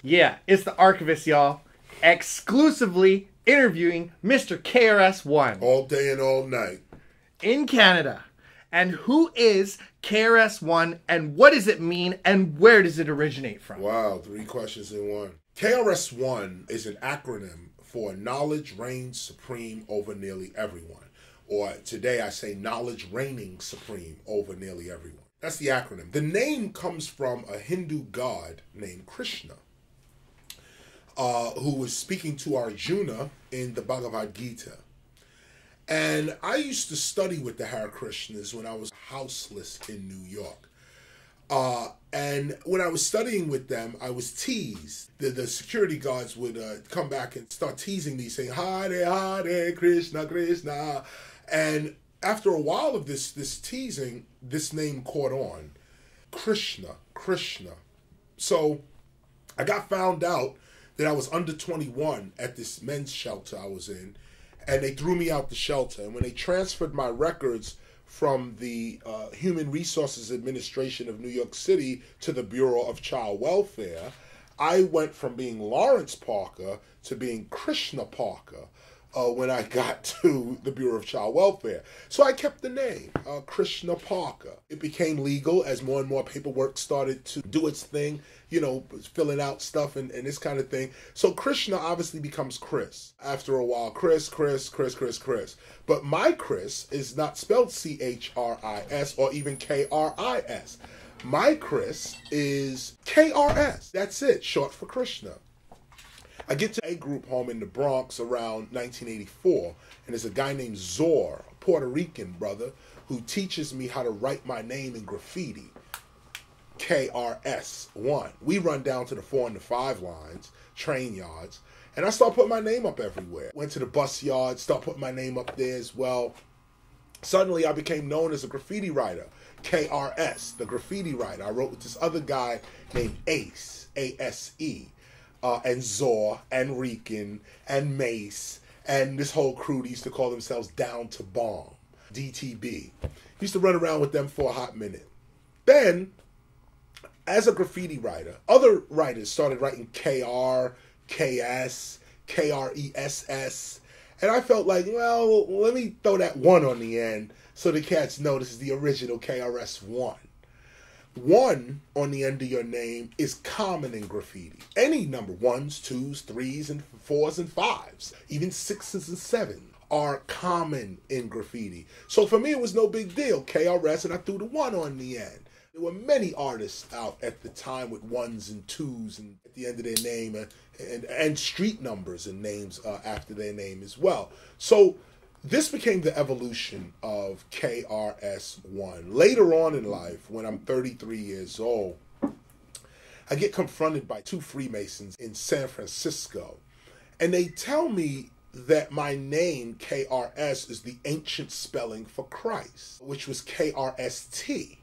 Yeah, it's the Archivist, y'all. Exclusively interviewing Mr. KRS-One. All day and all night. In Canada. And who is KRS-One, and what does it mean, and where does it originate from? Wow, 3 questions in one. KRS-One is an acronym for Knowledge Reigns Supreme Over Nearly Everyone. Or today I say knowledge reigning supreme over nearly everyone. That's the acronym. The name comes from a Hindu god named Krishna, who was speaking to Arjuna in the Bhagavad Gita. And I used to study with the Hare Krishnas when I was houseless in New York. And when I was studying with them, I was teased. The security guards would come back and start teasing me, saying, Hare Hare, Krishna Krishna. And after a while of this teasing, this name caught on. Krishna. So I got found out that I was under 21 at this men's shelter I was in, and they threw me out the shelter. And when they transferred my records from the Human Resources Administration of New York City to the Bureau of Child Welfare, I went from being Lawrence Parker to being Krishna Parker when I got to the Bureau of Child Welfare. So I kept the name, Krishna Parker. It became legal as more and more paperwork started to do its thing, you know, filling out stuff and this kind of thing. So Krishna obviously becomes Chris. After a while, Chris. But my Chris is not spelled C-H-R-I-S or even K-R-I-S. My Chris is K-R-S. That's it, short for Krishna. I get to a group home in the Bronx around 1984, and there's a guy named Zor, a Puerto Rican brother, who teaches me how to write my name in graffiti. KRS-One. We run down to the 4 and the 5 lines, train yards, and I start putting my name up everywhere. Went to the bus yard, start putting my name up there as well. Suddenly I became known as a graffiti writer. KRS, the graffiti writer. I wrote with this other guy named Ace, A-S-E. And Zor, and Rican, and Mace, and this whole crew that used to call themselves Down to Bomb, DTB. Used to run around with them for a hot minute. Then, as a graffiti writer, other writers started writing KR, KS, KRESS, and I felt like, well, let me throw that 1 on the end so the cats know this is the original KRS-One. 1 on the end of your name is common in graffiti. Any number, 1s, 2s, 3s, and 4s and 5s, even 6s and 7s are common in graffiti. So for me, it was no big deal. KRS, and I threw the 1 on the end. There were many artists out at the time with 1s and 2s and at the end of their name and street numbers and names after their name as well. So this became the evolution of KRS-One. Later on in life, when I'm 33 years old, I get confronted by 2 Freemasons in San Francisco, and they tell me that my name, KRS, is the ancient spelling for Christ, which was KRST,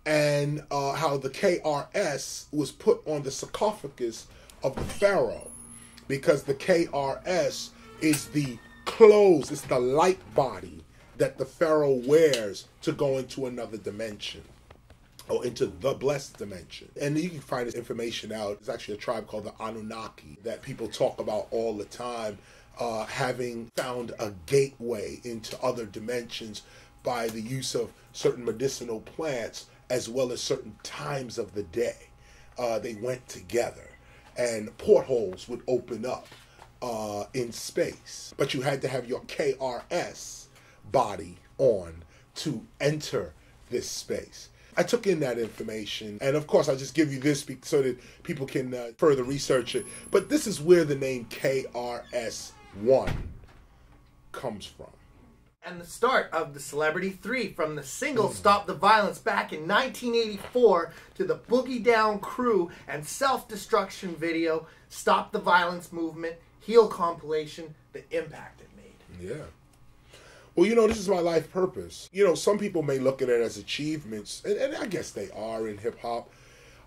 and how the KRS was put on the sarcophagus of the Pharaoh, because the KRS is the clothes, it's the light body that the Pharaoh wears to go into another dimension, or into the blessed dimension. And you can find this information out. There's actually a tribe called the Anunnaki that people talk about all the time, having found a gateway into other dimensions by the use of certain medicinal plants as well as certain times of the day. They went together and portholes would open up in space, but you had to have your KRS body on to enter this space. I took in that information, and of course I just give you this so that people can further research it, but this is where the name KRS-One comes from. And the start of the Celebrity 3, from the single Stop the Violence back in 1984 to the Boogie Down Crew and self-destruction video, Stop the Violence Movement, Heal compilation, the impact it made. Yeah. Well, you know, this is my life purpose. You know, some people may look at it as achievements, and I guess they are in hip-hop,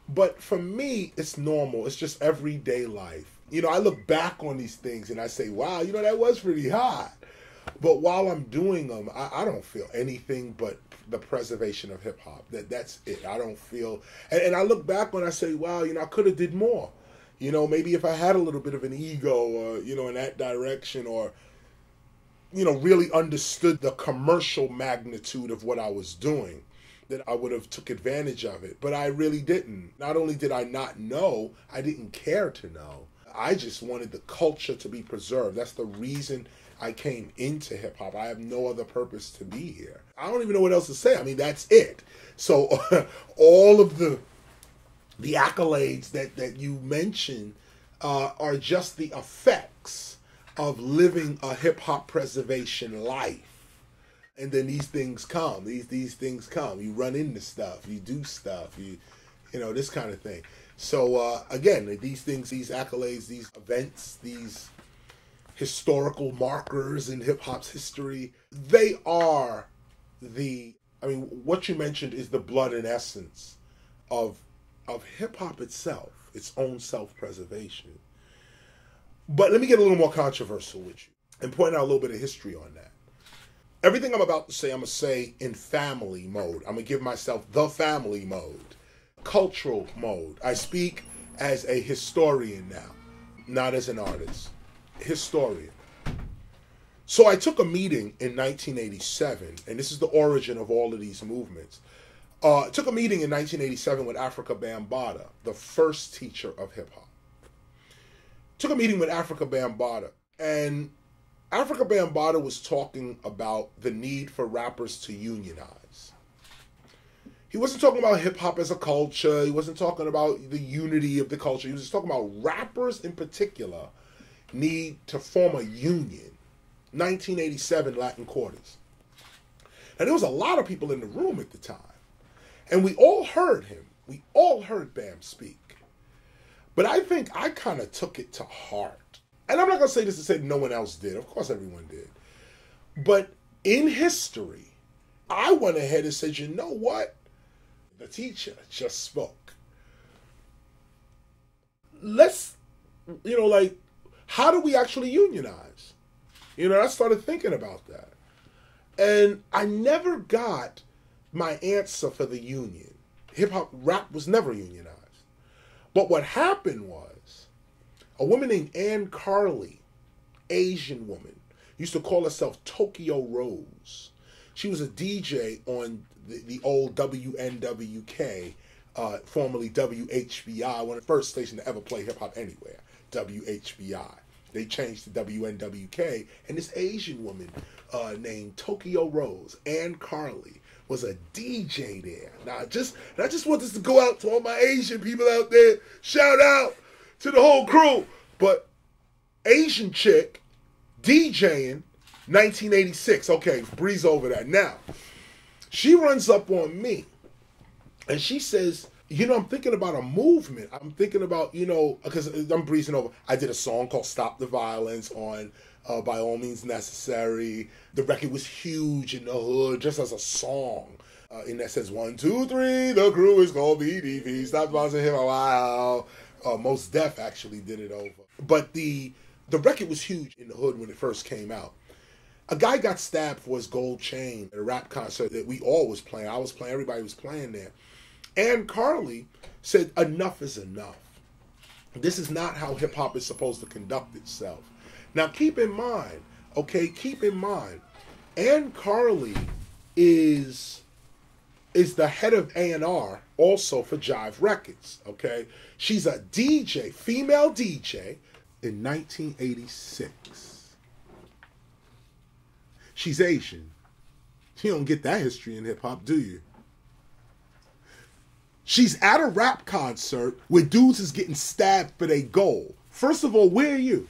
but for me, it's normal. It's just everyday life. You know, I look back on these things and I say, wow, you know, that was pretty hot. But while I'm doing them, I don't feel anything but the preservation of hip-hop. That's it. I don't feel... And I look back when I say, wow, you know, I could have did more. You know, maybe if I had a little bit of an ego or, you know, in that direction, or, you know, really understood the commercial magnitude of what I was doing, that I would have took advantage of it. But I really didn't. Not only did I not know, I didn't care to know. I just wanted the culture to be preserved. That's the reason I came into hip hop. I have no other purpose to be here. I don't even know what else to say. I mean, that's it. So all of the accolades that you mentioned are just the effects of living a hip hop preservation life. And then these things come. These things come. You run into stuff. You do stuff. You know, this kind of thing. So again, these things, these accolades, these events, these historical markers in hip hop's history, they are what you mentioned is the blood and essence of hip hop itself, its own self-preservation. But let me get a little more controversial with you and point out a little bit of history on that. Everything I'm about to say, I'm going to say in family mode. I'm going to give myself the family mode, cultural mode. I speak as a historian now, not as an artist. Historian. So I took a meeting in 1987, and this is the origin of all of these movements. Took a meeting in 1987 with Afrika Bambaataa, the first teacher of hip-hop. Took a meeting with Afrika Bambaataa, and Afrika Bambaataa was talking about the need for rappers to unionize. He wasn't talking about hip-hop as a culture. He wasn't talking about the unity of the culture. He was just talking about rappers in particular need to form a union. 1987 Latin Quarters. Now, there was a lot of people in the room at the time. And we all heard him. We all heard Bam speak. But I think I kind of took it to heart. And I'm not going to say this to say no one else did. Of course everyone did. But in history, I went ahead and said, you know what? The teacher just spoke. Let's, how do we actually unionize? I started thinking about that. And I never got my answer for the union. Hip-hop rap was never unionized. But what happened was, a woman named Ann Carly, Asian woman, used to call herself Tokyo Rose. She was a DJ on the old WNWK, formerly WHBI, one of the first stations to ever play hip-hop anywhere, WHBI. They changed to WNWK, and this Asian woman named Tokyo Rose, Ann Carly, was a DJ there. Now, I just want this to go out to all my Asian people out there. Shout out to the whole crew. But Asian chick, DJing, 1986. Okay, breeze over that. Now, she runs up on me, and she says, I'm thinking about a movement. I'm thinking about, because I'm breezing over. I did a song called Stop the Violence on By All Means Necessary. The record was huge in the hood, just as a song. And that says, 1, 2, 3, the crew is called BDP. Stop the Violence in here a while. Mos Def actually did it over. But the record was huge in the hood when it first came out. A guy got stabbed for his gold chain at a rap concert that we all was playing. I was playing, everybody was playing there. Ann Carly said, enough is enough. This is not how hip-hop is supposed to conduct itself. Now, keep in mind, Ann Carly is the head of A&R also for Jive Records, okay? She's a DJ, female DJ, in 1986. She's Asian. You don't get that history in hip-hop, do you? She's at a rap concert where dudes is getting stabbed for their goal. First of all, where are you?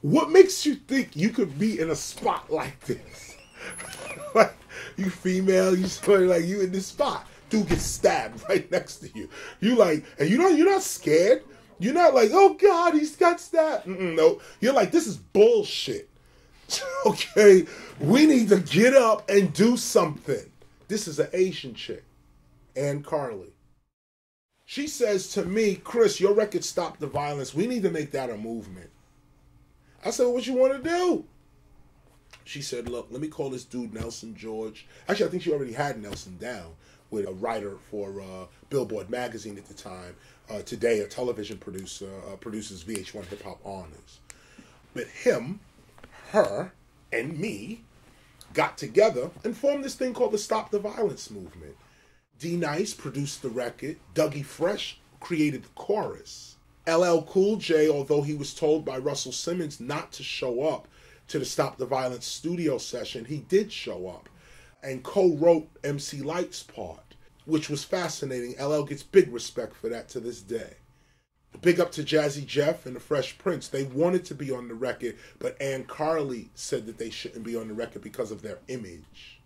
What makes you think you could be in a spot like this? Like, you female, you sort of like you in this spot. Dude gets stabbed right next to you. You like, and you're not scared. You're not like, oh God, he's got stabbed. No, you're like, this is bullshit. Okay, we need to get up and do something. This is an Asian chick, Ann Carly. She says to me, Chris, your record Stop the Violence. We need to make that a movement. I said, well, what you want to do? She said, look, let me call this dude Nelson George. Actually, I think she already had Nelson down with a writer for Billboard magazine at the time. Today, a television producer, produces VH1 Hip Hop Honors. But him, her, and me got together and formed this thing called the Stop the Violence movement. D-Nice produced the record. Dougie Fresh created the chorus. LL Cool J, although he was told by Russell Simmons not to show up to the Stop the Violence studio session, he did show up and co-wrote MC Lyte's part, which was fascinating. LL gets big respect for that to this day. Big up to Jazzy Jeff and the Fresh Prince. They wanted to be on the record, but Ann Carly said that they shouldn't be on the record because of their image,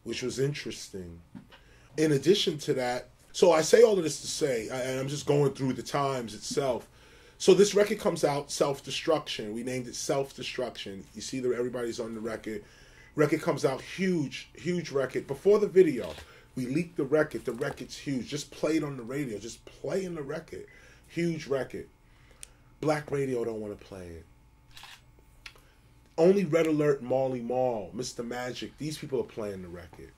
which was interesting. In addition to that, so I say all of this to say, and I'm just going through the times itself. So this record comes out, Self-Destruction. We named it Self-Destruction. You see that everybody's on the record. Record comes out, huge, huge record. Before the video, we leaked the record. The record's huge. Just play it on the radio. Just playing the record. Huge record. Black radio don't want to play it. Only Red Alert, Marley Marl, Mr. Magic, these people are playing the record.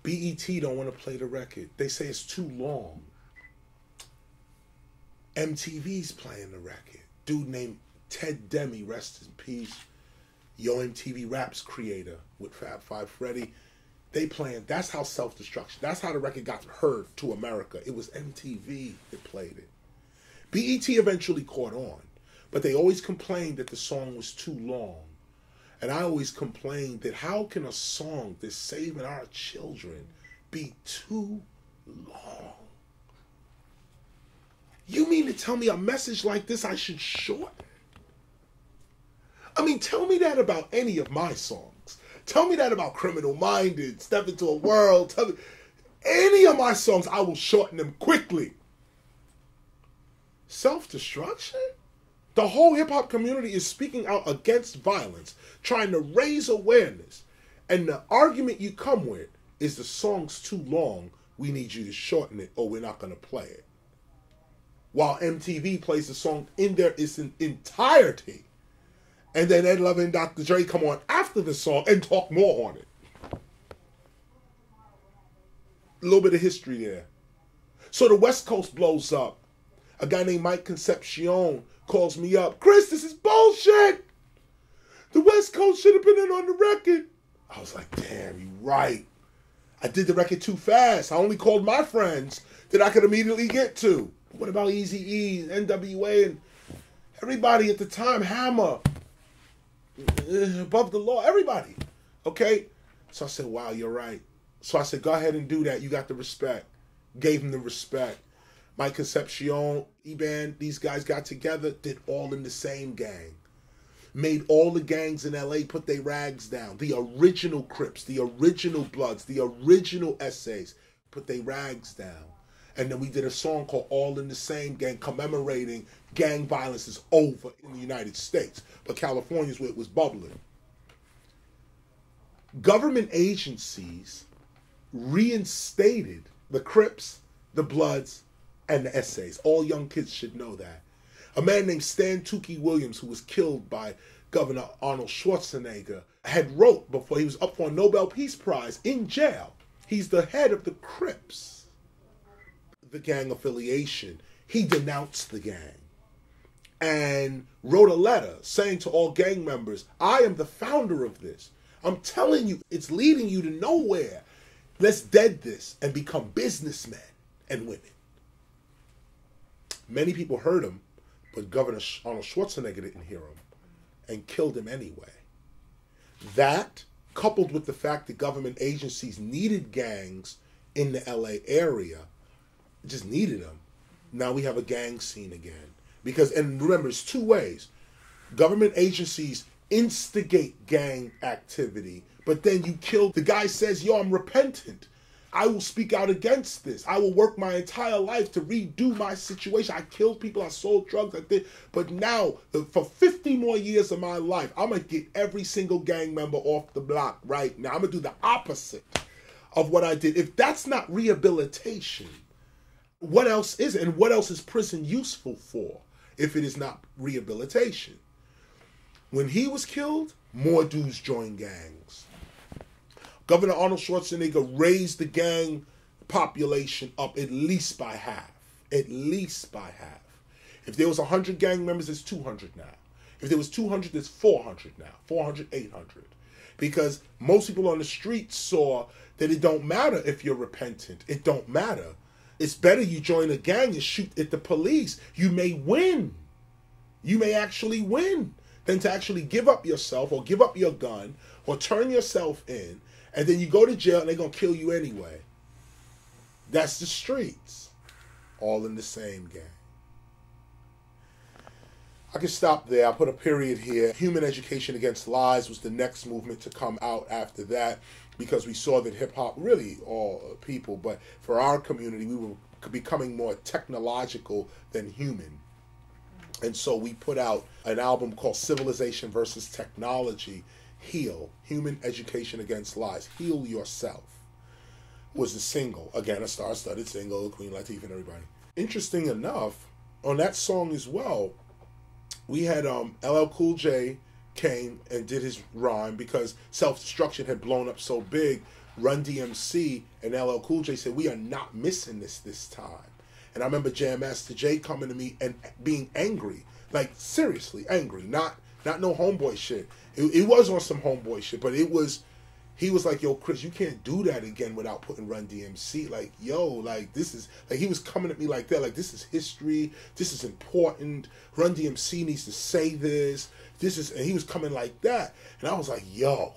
BET don't want to play the record. They say it's too long. MTV's playing the record. Dude named Ted Demi, rest in peace. Yo MTV Raps creator with Fab Five Freddy. They playing. That's how Self-Destruction. That's how the record got heard to America. It was MTV that played it. BET eventually caught on, but they always complained that the song was too long. And I always complained that how can a song that's saving our children be too long? You mean to tell me a message like this I should shorten? I mean, tell me that about any of my songs. Tell me that about Criminal Minded, Step Into a World. Tell me any of my songs, I will shorten them quickly. Self-destruction? The whole hip-hop community is speaking out against violence, trying to raise awareness. And the argument you come with is the song's too long, we need you to shorten it or we're not going to play it. While MTV plays the song in its entirety. And then Ed Lover and Dr. Dre come on after the song and talk more on it. A little bit of history there. So the West Coast blows up. A guy named Mike Concepcion calls me up. Chris, this is bullshit. The West Coast should have been in on the record. I was like, damn, you're right. I did the record too fast. I only called my friends that I could immediately get to. What about Eazy-E, NWA, and everybody at the time, Hammer, Above the Law, everybody. Okay? So I said, wow, you're right. So I said, go ahead and do that. You got the respect. Gave him the respect. Mike Concepcion, E-Band, these guys got together, did all in the same gang. Made all the gangs in LA put their rags down. The original Crips, the original Bloods, the original Essays put their rags down. And then we did a song called All in the Same Gang, commemorating gang violence is over in the United States. But California's where it was bubbling. Government agencies reinstated the Crips, the Bloods, and the Essays. All young kids should know that. A man named Stan Tukey Williams, who was killed by Governor Arnold Schwarzenegger, had wrote before he was up for a Nobel Peace Prize in jail. He's the head of the Crips, the gang affiliation. He denounced the gang and wrote a letter saying to all gang members, I am the founder of this. I'm telling you, it's leading you to nowhere. Let's dead this and become businessmen and women. Many people heard him, but Governor Arnold Schwarzenegger didn't hear him and killed him anyway. That, coupled with the fact that government agencies needed gangs in the LA area, just needed them. Now we have a gang scene again. Because, and remember, it's two ways. Government agencies instigate gang activity, but then you kill, the guy says, yo, I'm repentant. I will speak out against this. I will work my entire life to redo my situation. I killed people, I sold drugs, I did. But now, for 50 more years of my life, I'm going to get every single gang member off the block right now. I'm going to do the opposite of what I did. If that's not rehabilitation, what else is it? And what else is prison useful for if it is not rehabilitation? When he was killed, more dudes joined gangs. Governor Arnold Schwarzenegger raised the gang population up at least by half. At least by half. If there was 100 gang members, it's 200 now. If there was 200, there's 400 now. 400, 800. Because most people on the street saw that it don't matter if you're repentant. It don't matter. It's better you join a gang and shoot at the police. You may win. You may actually win than to actually give up yourself or give up your gun or turn yourself in, and then you go to jail and they're going to kill you anyway. That's the streets. All in the same gang. I can stop there. I'll put a period here. Human Education Against Lies was the next movement to come out after that, because we saw that hip-hop, really all people, but for our community, we were becoming more technological than human. And so we put out an album called Civilization versus Technology, Heal, Human Education Against Lies, Heal Yourself, was the single. Again, a star-studded single, Queen Latifah and everybody. Interesting enough, on that song as well, we had LL Cool J came and did his rhyme because Self-Destruction had blown up so big. Run DMC and LL Cool J said, we are not missing this time. And I remember Jam Master Jay coming to me and being angry, like seriously angry, not no homeboy shit. It was on some homeboy shit, but he was like, yo, Chris, you can't do that again without putting Run DMC. Like, yo, like this is, like he was coming at me like that, like this is history, this is important, Run DMC needs to say this, and he was coming like that. And I was like, yo,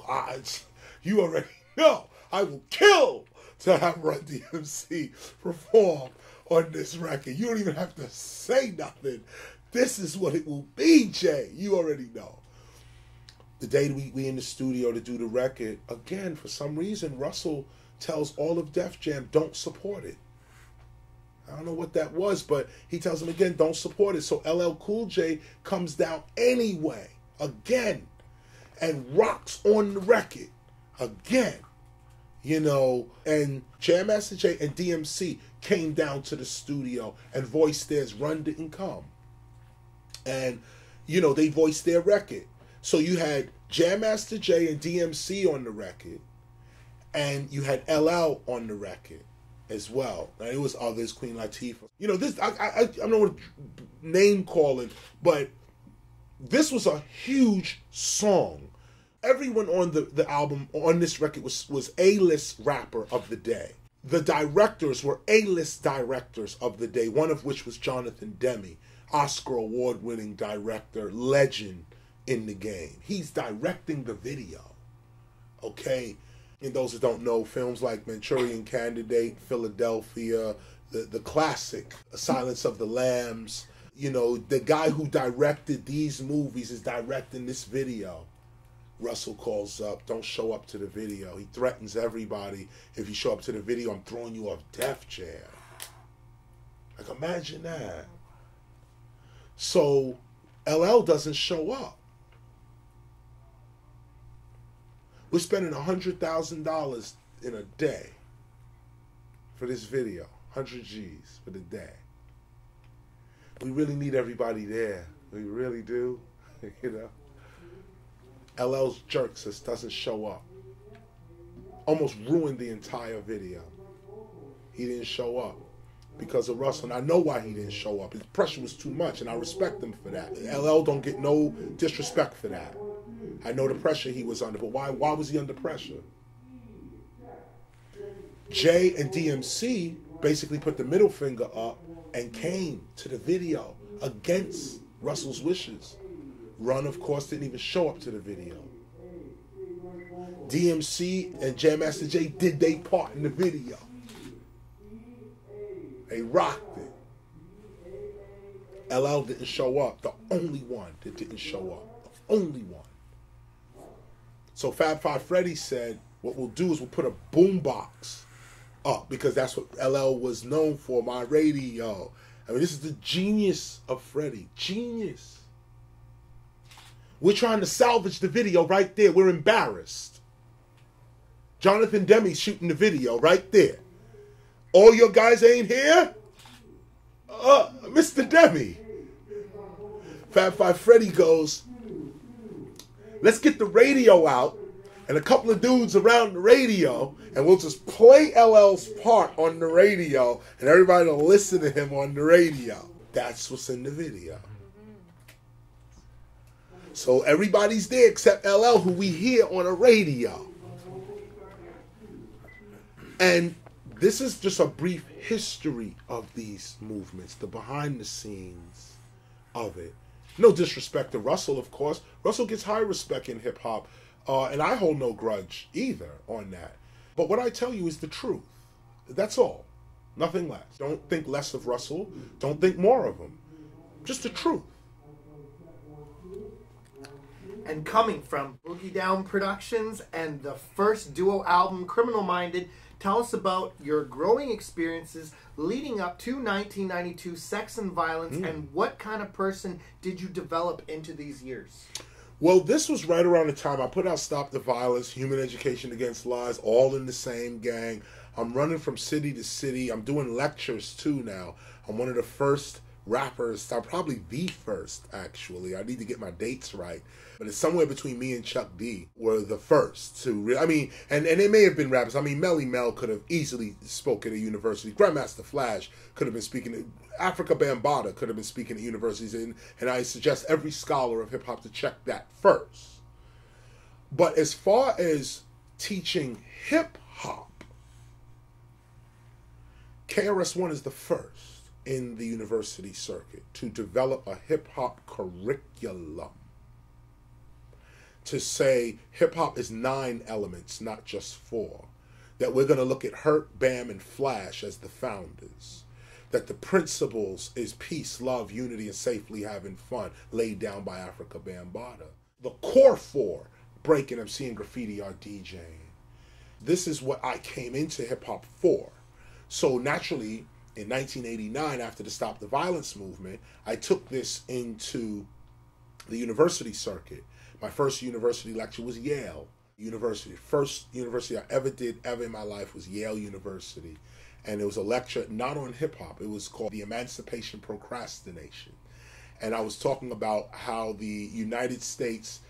you already know, I will kill to have Run DMC perform on this record. You don't even have to say nothing. This is what it will be, Jay. You already know. The day we in the studio to do the record, again, for some reason, Russell tells all of Def Jam, don't support it. I don't know what that was, but he tells them again, don't support it. So LL Cool J comes down anyway, again, and rocks on the record, again. You know, and Jam Master Jay and DMC came down to the studio and voiced theirs. Run didn't come. And, you know, they voiced their record. So you had Jam Master Jay and DMC on the record, and you had LL on the record as well. Now, it was others, Queen Latifah. You know, this, I'm not name calling, but this was a huge song. Everyone on the album, on this record, was A-list rapper of the day. The directors were A-list directors of the day, one of which was Jonathan Demme, Oscar award-winning director, legend in the game. He's directing the video, okay? And those who don't know, films like Manchurian Candidate, Philadelphia, the classic Silence of the Lambs, you know, the guy who directed these movies is directing this video. Russell calls up, don't show up to the video. He threatens everybody. If you show up to the video, I'm throwing you off Def Jam. Like, imagine that. So, LL doesn't show up. We're spending $100,000 in a day for this video. 100 G's for the day. We really need everybody there. We really do, you know. LL's jerks just doesn't show up. Almost ruined the entire video. He didn't show up because of Russell. And I know why he didn't show up. His pressure was too much, and I respect him for that. LL don't get no disrespect for that. I know the pressure he was under, but why was he under pressure? Jay and DMC basically put the middle finger up and came to the video against Russell's wishes. Run, of course, didn't even show up to the video. DMC and Jam Master Jay did their part in the video. They rocked it. LL didn't show up. The only one that didn't show up. The only one. So Fab Five Freddy said, what we'll do is we'll put a boombox up, because that's what LL was known for, my radio. I mean, this is the genius of Freddie. Genius. We're trying to salvage the video right there. We're embarrassed. Jonathan Demme's shooting the video right there. All your guys ain't here? Mr. Demme. Fab Five Freddy goes, let's get the radio out and a couple of dudes around the radio, and we'll just play LL's part on the radio, and everybody will listen to him on the radio. That's what's in the video. So everybody's there except LL, who we hear on a radio. And this is just a brief history of these movements, the behind the scenes of it. No disrespect to Russell, of course. Russell gets high respect in hip hop, and I hold no grudge either on that. But what I tell you is the truth. That's all. Nothing less. Don't think less of Russell. Don't think more of him. Just the truth. And coming from Boogie Down Productions and the first duo album, Criminal Minded, tell us about your growing experiences leading up to 1992 Sex and Violence, and what kind of person did you develop into these years? Well, this was right around the time I put out Stop the Violence, Human Education Against Lies, all in the same gang. I'm running from city to city. I'm doing lectures too now. I'm one of the first rappers, I'm probably the first actually. I need to get my dates right. But it's somewhere between me and Chuck D were the first to, and it may have been rappers. Melly Mel could have easily spoken at university. Grandmaster Flash could have been speaking. Africa Bambaataa could have been speaking at universities. And I suggest every scholar of hip hop to check that first. But as far as teaching hip hop, KRS-One is the first in the university circuit to develop a hip hop curriculum. To say hip-hop is 9 elements, not just 4. That we're going to look at Hurt, Bam, and Flash as the founders. That the principles is peace, love, unity, and safely having fun, laid down by Africa Bambaataa. The core 4, breaking, MCing, graffiti, or DJing. This is what I came into hip-hop for. So naturally, in 1989, after the Stop the Violence movement, I took this into the university circuit. My first university lecture was Yale University. First university I ever did in my life was Yale University. And it was a lecture not on hip hop. It was called The Emancipation Procrastination. And I was talking about how the United States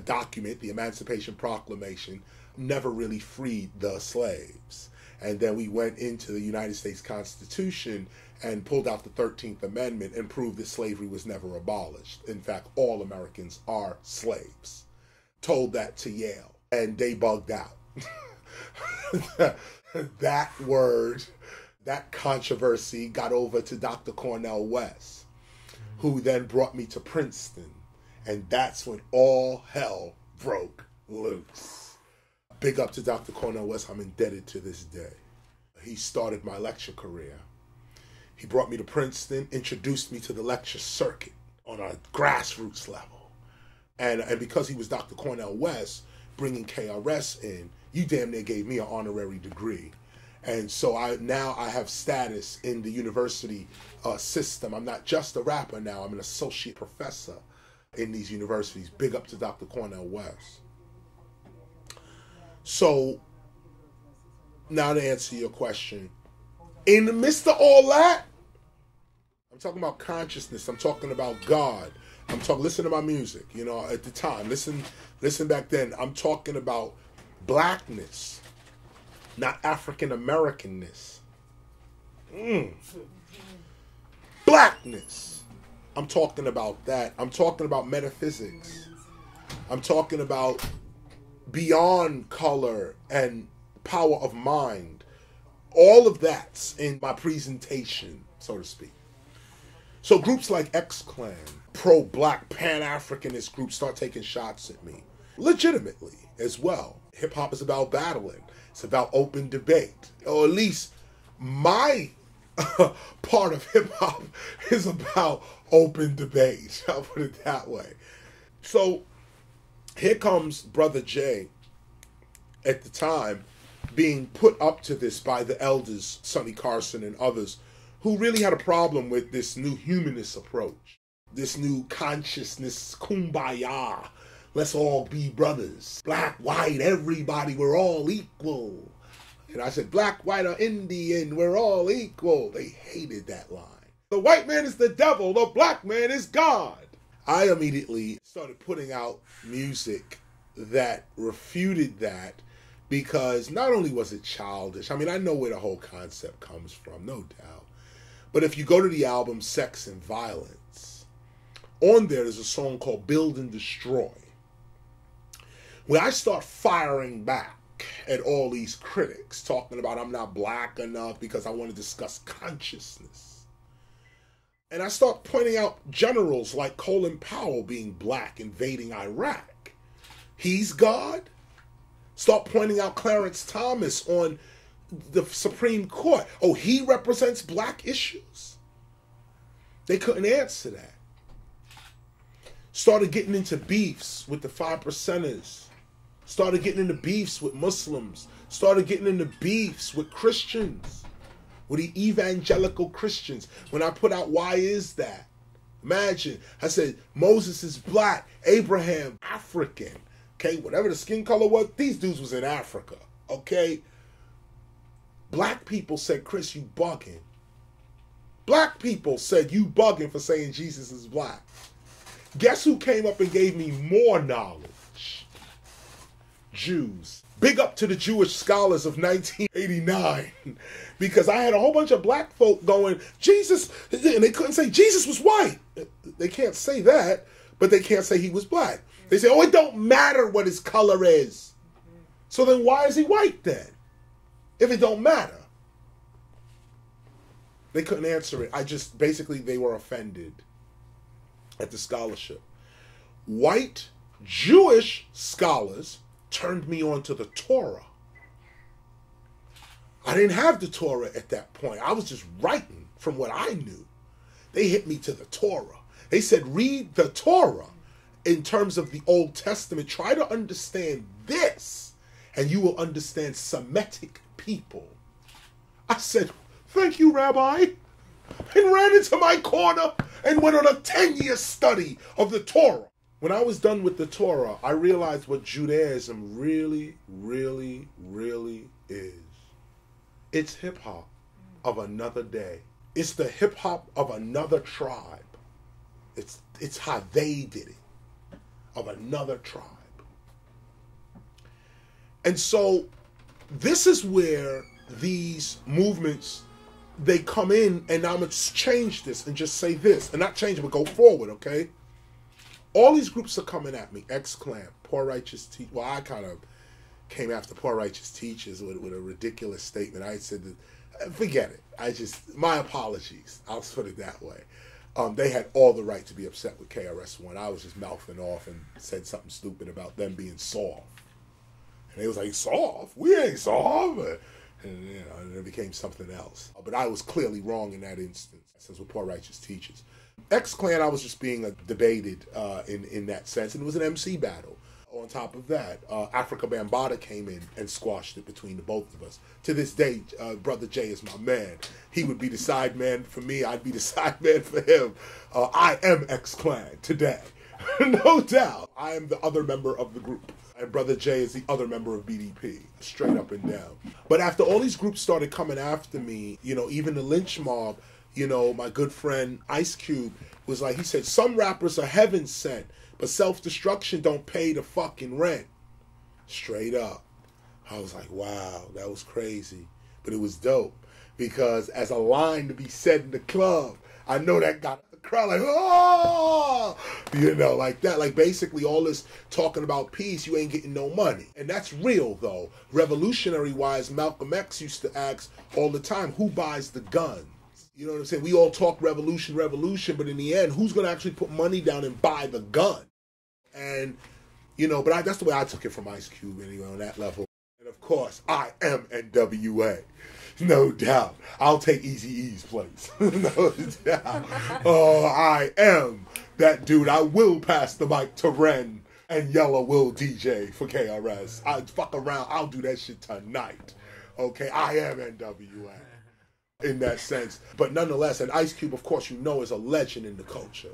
document, the Emancipation Proclamation, never really freed the slaves. And then we went into the United States Constitution and pulled out the 13th Amendment and proved that slavery was never abolished. In fact, all Americans are slaves. Told that to Yale, and they bugged out. That word, that controversy got over to Dr. Cornel West, who then brought me to Princeton, and that's when all hell broke loose. Big up to Dr. Cornel West, I'm indebted to this day. He started my lecture career. He brought me to Princeton, introduced me to the lecture circuit on a grassroots level. And because he was Dr. Cornel West, bringing KRS in, you damn near gave me an honorary degree. And so now I have status in the university system. I'm not just a rapper now, I'm an associate professor in these universities. Big up to Dr. Cornel West. So, now to answer your question, in the midst of all that, I'm talking about consciousness, I'm talking about God, listen to my music, at the time, listen back then, I'm talking about blackness, not African Americanness. Blackness. I'm talking about that. I'm talking about metaphysics. I'm talking about beyond color and power of mind. All of that's in my presentation, so to speak. So groups like X-Clan, pro-black pan-Africanist groups start taking shots at me. Legitimately as well. Hip-hop is about battling. It's about open debate. Or at least my part of hip-hop is about open debate. I'll put it that way. So here comes Brother Jay, at the time, being put up to this by the elders, Sonny Carson and others, who really had a problem with this new humanist approach, this new consciousness, kumbaya, let's all be brothers. Black, white, everybody, we're all equal. And I said, black, white, or Indian, we're all equal. They hated that line. The white man is the devil, the black man is God. I immediately started putting out music that refuted that, because not only was it childish, I mean, I know where the whole concept comes from, no doubt. But if you go to the album Sex and Violence, on there's a song called Build and Destroy, where I start firing back at all these critics, talking about I'm not black enough because I want to discuss consciousness. And I start pointing out generals like Colin Powell being black, invading Iraq. He's God? Start pointing out Clarence Thomas on the Supreme Court. Oh, he represents black issues? They couldn't answer that. Started getting into beefs with the 5%ers. Started getting into beefs with Muslims. Started getting into beefs with Christians, with the evangelical Christians. When I put out Why Is That? Imagine, I said, Moses is black, Abraham, African. Okay, whatever the skin color was, these dudes was in Africa. Okay? Black people said, Chris, you bugging. Black people said, you bugging for saying Jesus is black. Guess who came up and gave me more knowledge? Jews. Big up to the Jewish scholars of 1989, because I had a whole bunch of black folk going, Jesus, and they couldn't say Jesus was white. They can't say that, but they can't say he was black. They say, oh, it don't matter what his color is. So then why is he white then? If it don't matter. They couldn't answer it. Basically, they were offended at the scholarship. White Jewish scholars turned me on to the Torah. I didn't have the Torah at that point. I was just writing from what I knew. They hit me to the Torah. They said, read the Torah in terms of the Old Testament. Try to understand this, and you will understand Semitic people. I said, thank you, Rabbi, and ran into my corner and went on a 10-year study of the Torah. When I was done with the Torah, I realized what Judaism really, really, really is. It's hip-hop of another day. It's the hip-hop of another tribe. It's how they did it, of another tribe. And so this is where these movements, they come in, and I'm going to change this and just say this, and not change it, but go forward, okay? All these groups are coming at me. X-Clan, Poor Righteous Teachers. Well, I kind of came after Poor Righteous Teachers with a ridiculous statement. I said, that, forget it. My apologies. I'll put it that way. They had all the right to be upset with KRS-One. I was just mouthing off and said something stupid about them being soft. And they was like, soft? We ain't soft. And, and it became something else. But I was clearly wrong in that instance, as with Poor Righteous Teachers. X-Clan, I was just being debated in that sense, and it was an MC battle. On top of that, Afrika Bambaataa came in and squashed it between the both of us. To this day, Brother Jay is my man. He would be the side man for me. I'd be the side man for him. I am X-Clan today. No doubt. I am the other member of the group. And Brother Jay is the other member of BDP. Straight up and down. But after all these groups started coming after me, even the lynch mob, my good friend Ice Cube was like, he said, some rappers are heaven sent, but self-destruction don't pay the fucking rent. Straight up. I was like, wow, that was crazy. But it was dope. Because as a line to be said in the club, I know that got the crowd like, oh! Like that. Like basically all this talking about peace, you ain't getting no money. And that's real, though. Revolutionary-wise, Malcolm X used to ask all the time, who buys the gun? You know what I'm saying? We all talk revolution, but in the end, who's going to actually put money down and buy the gun? And, but that's the way I took it from Ice Cube anyway on that level. And of course, I am NWA. No doubt. I'll take Eazy-E's place. No doubt. Oh, I am that dude. I will pass the mic to Ren, and Yella will DJ for KRS. I fuck around. I'll do that shit tonight. Okay? I am NWA. In that sense. But nonetheless, and Ice Cube, of course, is a legend in the culture.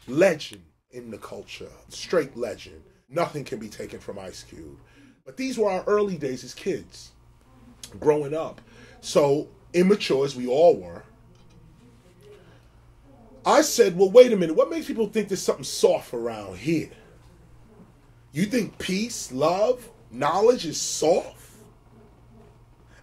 Legend in the culture. Straight legend. Nothing can be taken from Ice Cube. But these were our early days as kids, growing up. So, immature as we all were, I said, well, wait a minute. What makes people think there's something soft around here? You think peace, love, knowledge is soft?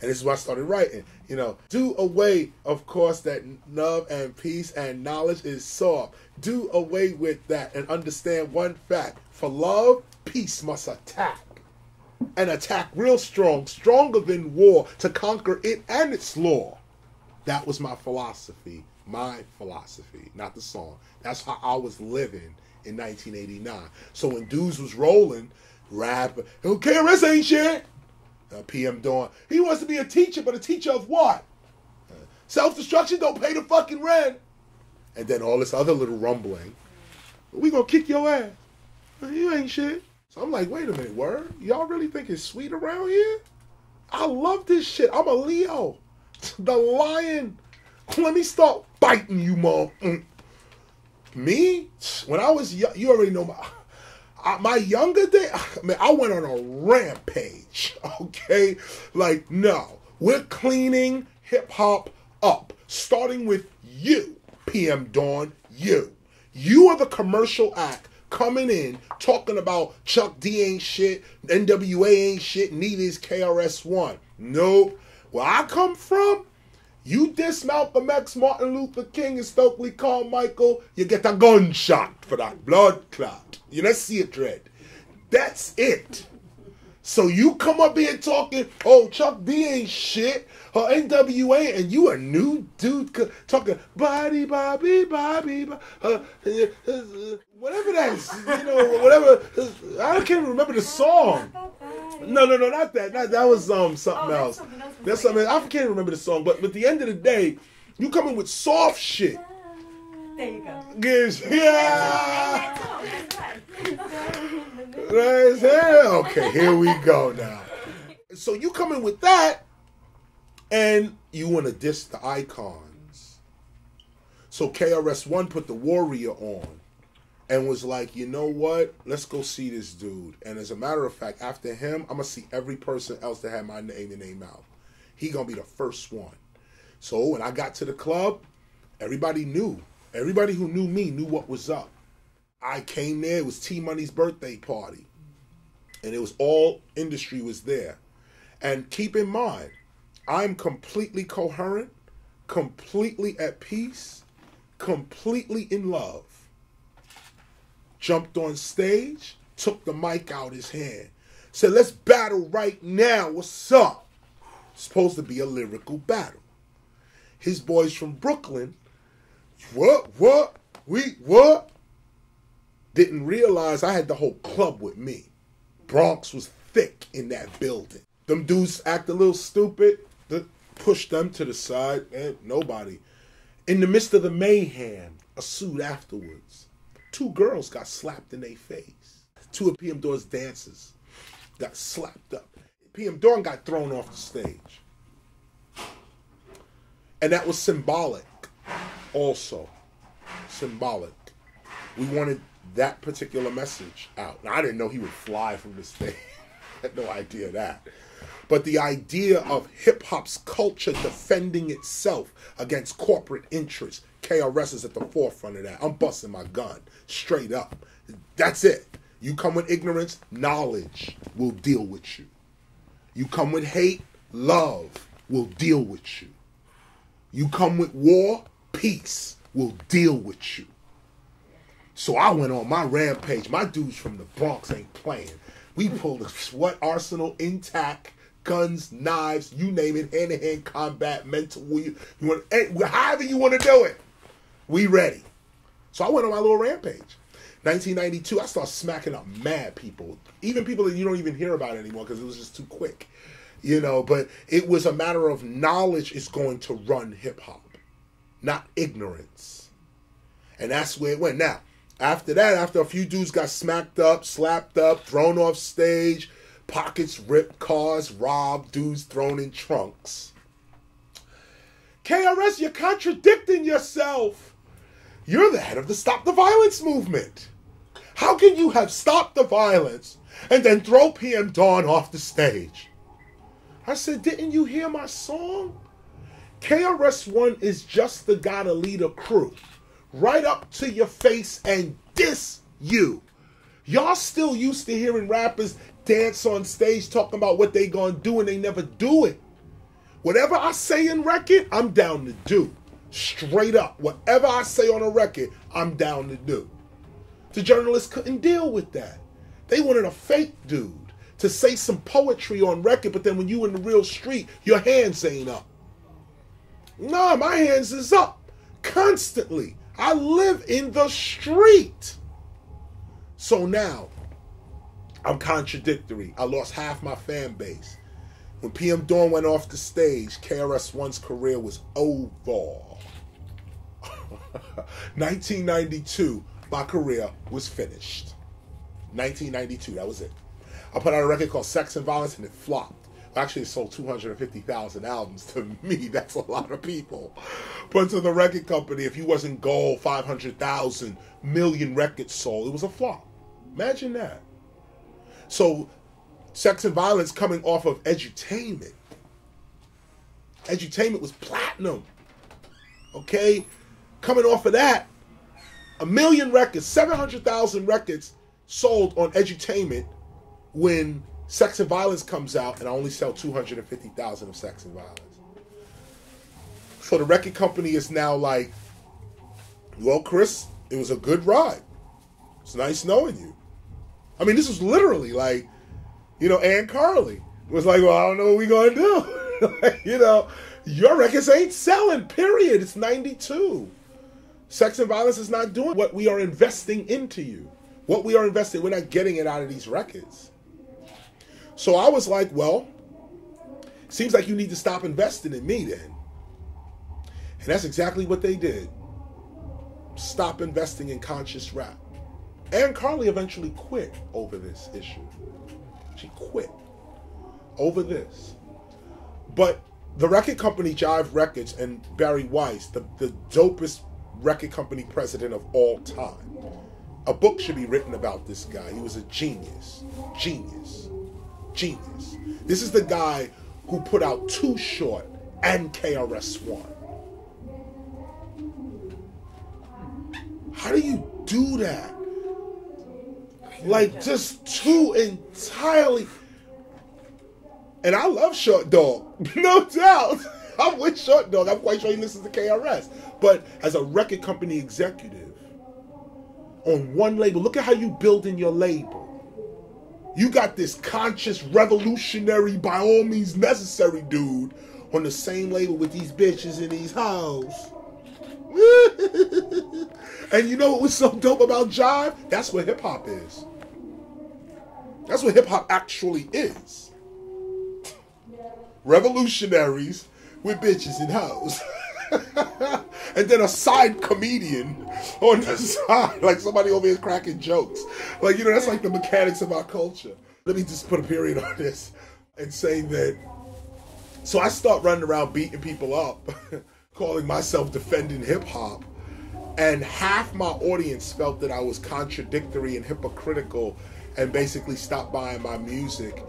And this is why I started writing. You know, do away, of course, that love and peace and knowledge is soft. Do away with that and understand one fact. For love, peace must attack. And attack real strong, stronger than war, to conquer it and its law. That was my philosophy, not the song. That's how I was living in 1989. So when dudes was rolling, rap, KRS ain't shit. PM Dawn, he wants to be a teacher, but a teacher of what? Self-destruction, don't pay the fucking rent. And then all this other little rumbling. We gonna kick your ass. You ain't shit. So I'm like, wait a minute, word? Y'all really think it's sweet around here? I love this shit. I'm a Leo. The lion. Let me start biting you, mom. Me? When I was young, you already know my younger day, man, I went on a rampage, okay? Like, no. We're cleaning hip-hop up, starting with you, PM Dawn, you. You are the commercial act coming in, talking about Chuck D ain't shit, NWA ain't shit, neither is KRS-One. Nope. Where I come from, you diss Malcolm X, Martin Luther King, and Stokely Carmichael, you get a gunshot for that blood clot. You don't see it, Dread. That's it. So you come up here talking, oh, Chuck D ain't shit, or NWA, and you a new dude talking, body, bobby, whatever that is, you know, whatever. I can't even remember the song. No, not that. That was something else. That's something. I can't remember the song. But at the end of the day, you coming with soft shit. There you go. Yeah. Right there. Okay, here we go now. So you coming with that, and you want to diss the icons. So KRS-One put the Warrior on. And was like, you know what? Let's go see this dude. And as a matter of fact, after him, I'm going to see every person else that had my name in their mouth. He going to be the first one. So when I got to the club, everybody knew. Everybody who knew me knew what was up. I came there. It was T-Money's birthday party. And it was all industry was there. And keep in mind, I'm completely coherent, completely at peace, completely in love. Jumped on stage, took the mic out his hand, said, let's battle right now, what's up? Supposed to be a lyrical battle. His boys from Brooklyn, what? Didn't realize I had the whole club with me. Bronx was thick in that building. Them dudes act a little stupid, push them to the side, and nobody. In the midst of the mayhem, a suit afterwards. 2 girls got slapped in their face. 2 of PM Dawn's dancers got slapped up. PM Dawn got thrown off the stage. And that was symbolic also. Symbolic. We wanted that particular message out. Now, I didn't know he would fly from the stage. I had no idea that. But the idea of hip-hop's culture defending itself against corporate interests, KRS is at the forefront of that. I'm busting my gun, straight up. That's it. You come with ignorance, knowledge will deal with you. You come with hate, love will deal with you. You come with war, peace will deal with you. So I went on my rampage. My dudes from the Bronx ain't playing. We pulled the SWAT arsenal intact, guns, knives, you name it, hand-to-hand combat, mental, however you want to do it. We ready. So I went on my little rampage. 1992, I started smacking up mad people. Even people that you don't even hear about anymore because it was just too quick. You know, but it was a matter of knowledge is going to run hip-hop, not ignorance. And that's where it went. Now, after that, after a few dudes got smacked up, slapped up, thrown off stage, pockets ripped, cars robbed, dudes thrown in trunks. KRS, you're contradicting yourself. You're the head of the Stop the Violence movement. How can you have stopped the violence and then throw PM Dawn off the stage? I said, didn't you hear my song? KRS-One is just the guy to lead a crew. right up to your face and diss you. Y'all still used to hearing rappers dance on stage talking about what they gonna do and they never do it. Whatever I say in record, I'm down to do. Straight up. Whatever I say on a record, I'm down to do. The journalists couldn't deal with that. They wanted a fake dude to say some poetry on record, but then when you in the real street, your hands ain't up. Nah, my hands is up constantly. I live in the street. So now, I'm contradictory. I lost half my fan base. When PM Dawn went off the stage, KRS-One's career was over. 1992, my career was finished. 1992, that was it. I put out a record called Sex and Violence and it flopped. Actually, it sold 250,000 albums. To me, that's a lot of people. But to the record company, if you wasn't gold, 500,000 million records sold, it was a flop. Imagine that. So, Sex and Violence coming off of Edutainment. Edutainment was platinum. Okay? Coming off of that, 1 million records, 700,000 records sold on Edutainment when Sex and Violence comes out, and I only sell 250,000 of Sex and Violence. So the record company is now like, well, Chris, it was a good ride. It's nice knowing you. I mean, this was literally like, you know, Ann Carly was like, well, I don't know what we gonna do. Like, you know, your records ain't selling, period. It's 92. Sex and Violence is not doing what we are investing into you. What we are investing, we're not getting it out of these records. So I was like, well, seems like you need to stop investing in me then. And that's exactly what they did. Stop investing in conscious rap. Ann Carly eventually quit over this issue. She quit over this. But the record company Jive Records and Barry Weiss, the dopest record company president of all time, a book should be written about this guy. He was a genius. Genius. Genius. This is the guy who put out Too Short and KRS-One. How do you do that? Like, just two entirely... And I love Short Dog, no doubt. I'm with Short Dog. I'm quite sure he listens to KRS. But as a record company executive, on one label, look at how you building your label. You got this conscious, revolutionary, by all means necessary dude on the same label with these bitches and these hoes. And you know what was so dope about Jive? That's what hip-hop is. That's what hip-hop actually is. Revolutionaries with bitches and hoes. And then a side comedian on the side, like somebody over here cracking jokes. Like, you know, that's like the mechanics of our culture. Let me just put a period on this and say that, so I start running around beating people up, calling myself defending hip-hop, and half my audience felt that I was contradictory and hypocritical and basically stopped buying my music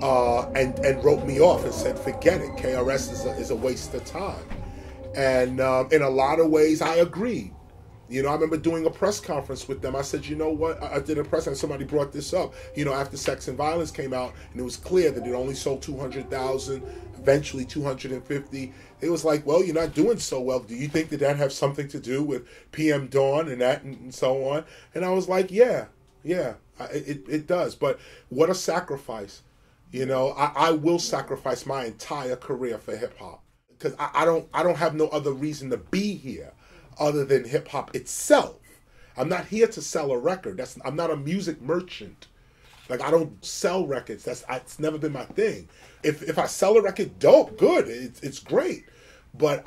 and wrote me off and said, forget it, KRS is a waste of time. And in a lot of ways, I agreed. You know, I remember doing a press conference with them. I said, you know what? I did a press conference. Somebody brought this up. You know, after Sex and Violence came out, and it was clear that it only sold 200,000, eventually 250. It was like, well, you're not doing so well. Do you think that that has something to do with PM Dawn and that and so on? And I was like, yeah, it does. But what a sacrifice. You know, I will sacrifice my entire career for hip hop. Because I don't have no other reason to be here other than hip hop itself. I'm not here to sell a record. I'm not a music merchant. Like, I don't sell records. It's never been my thing. If I sell a record, dope, good. It's great. But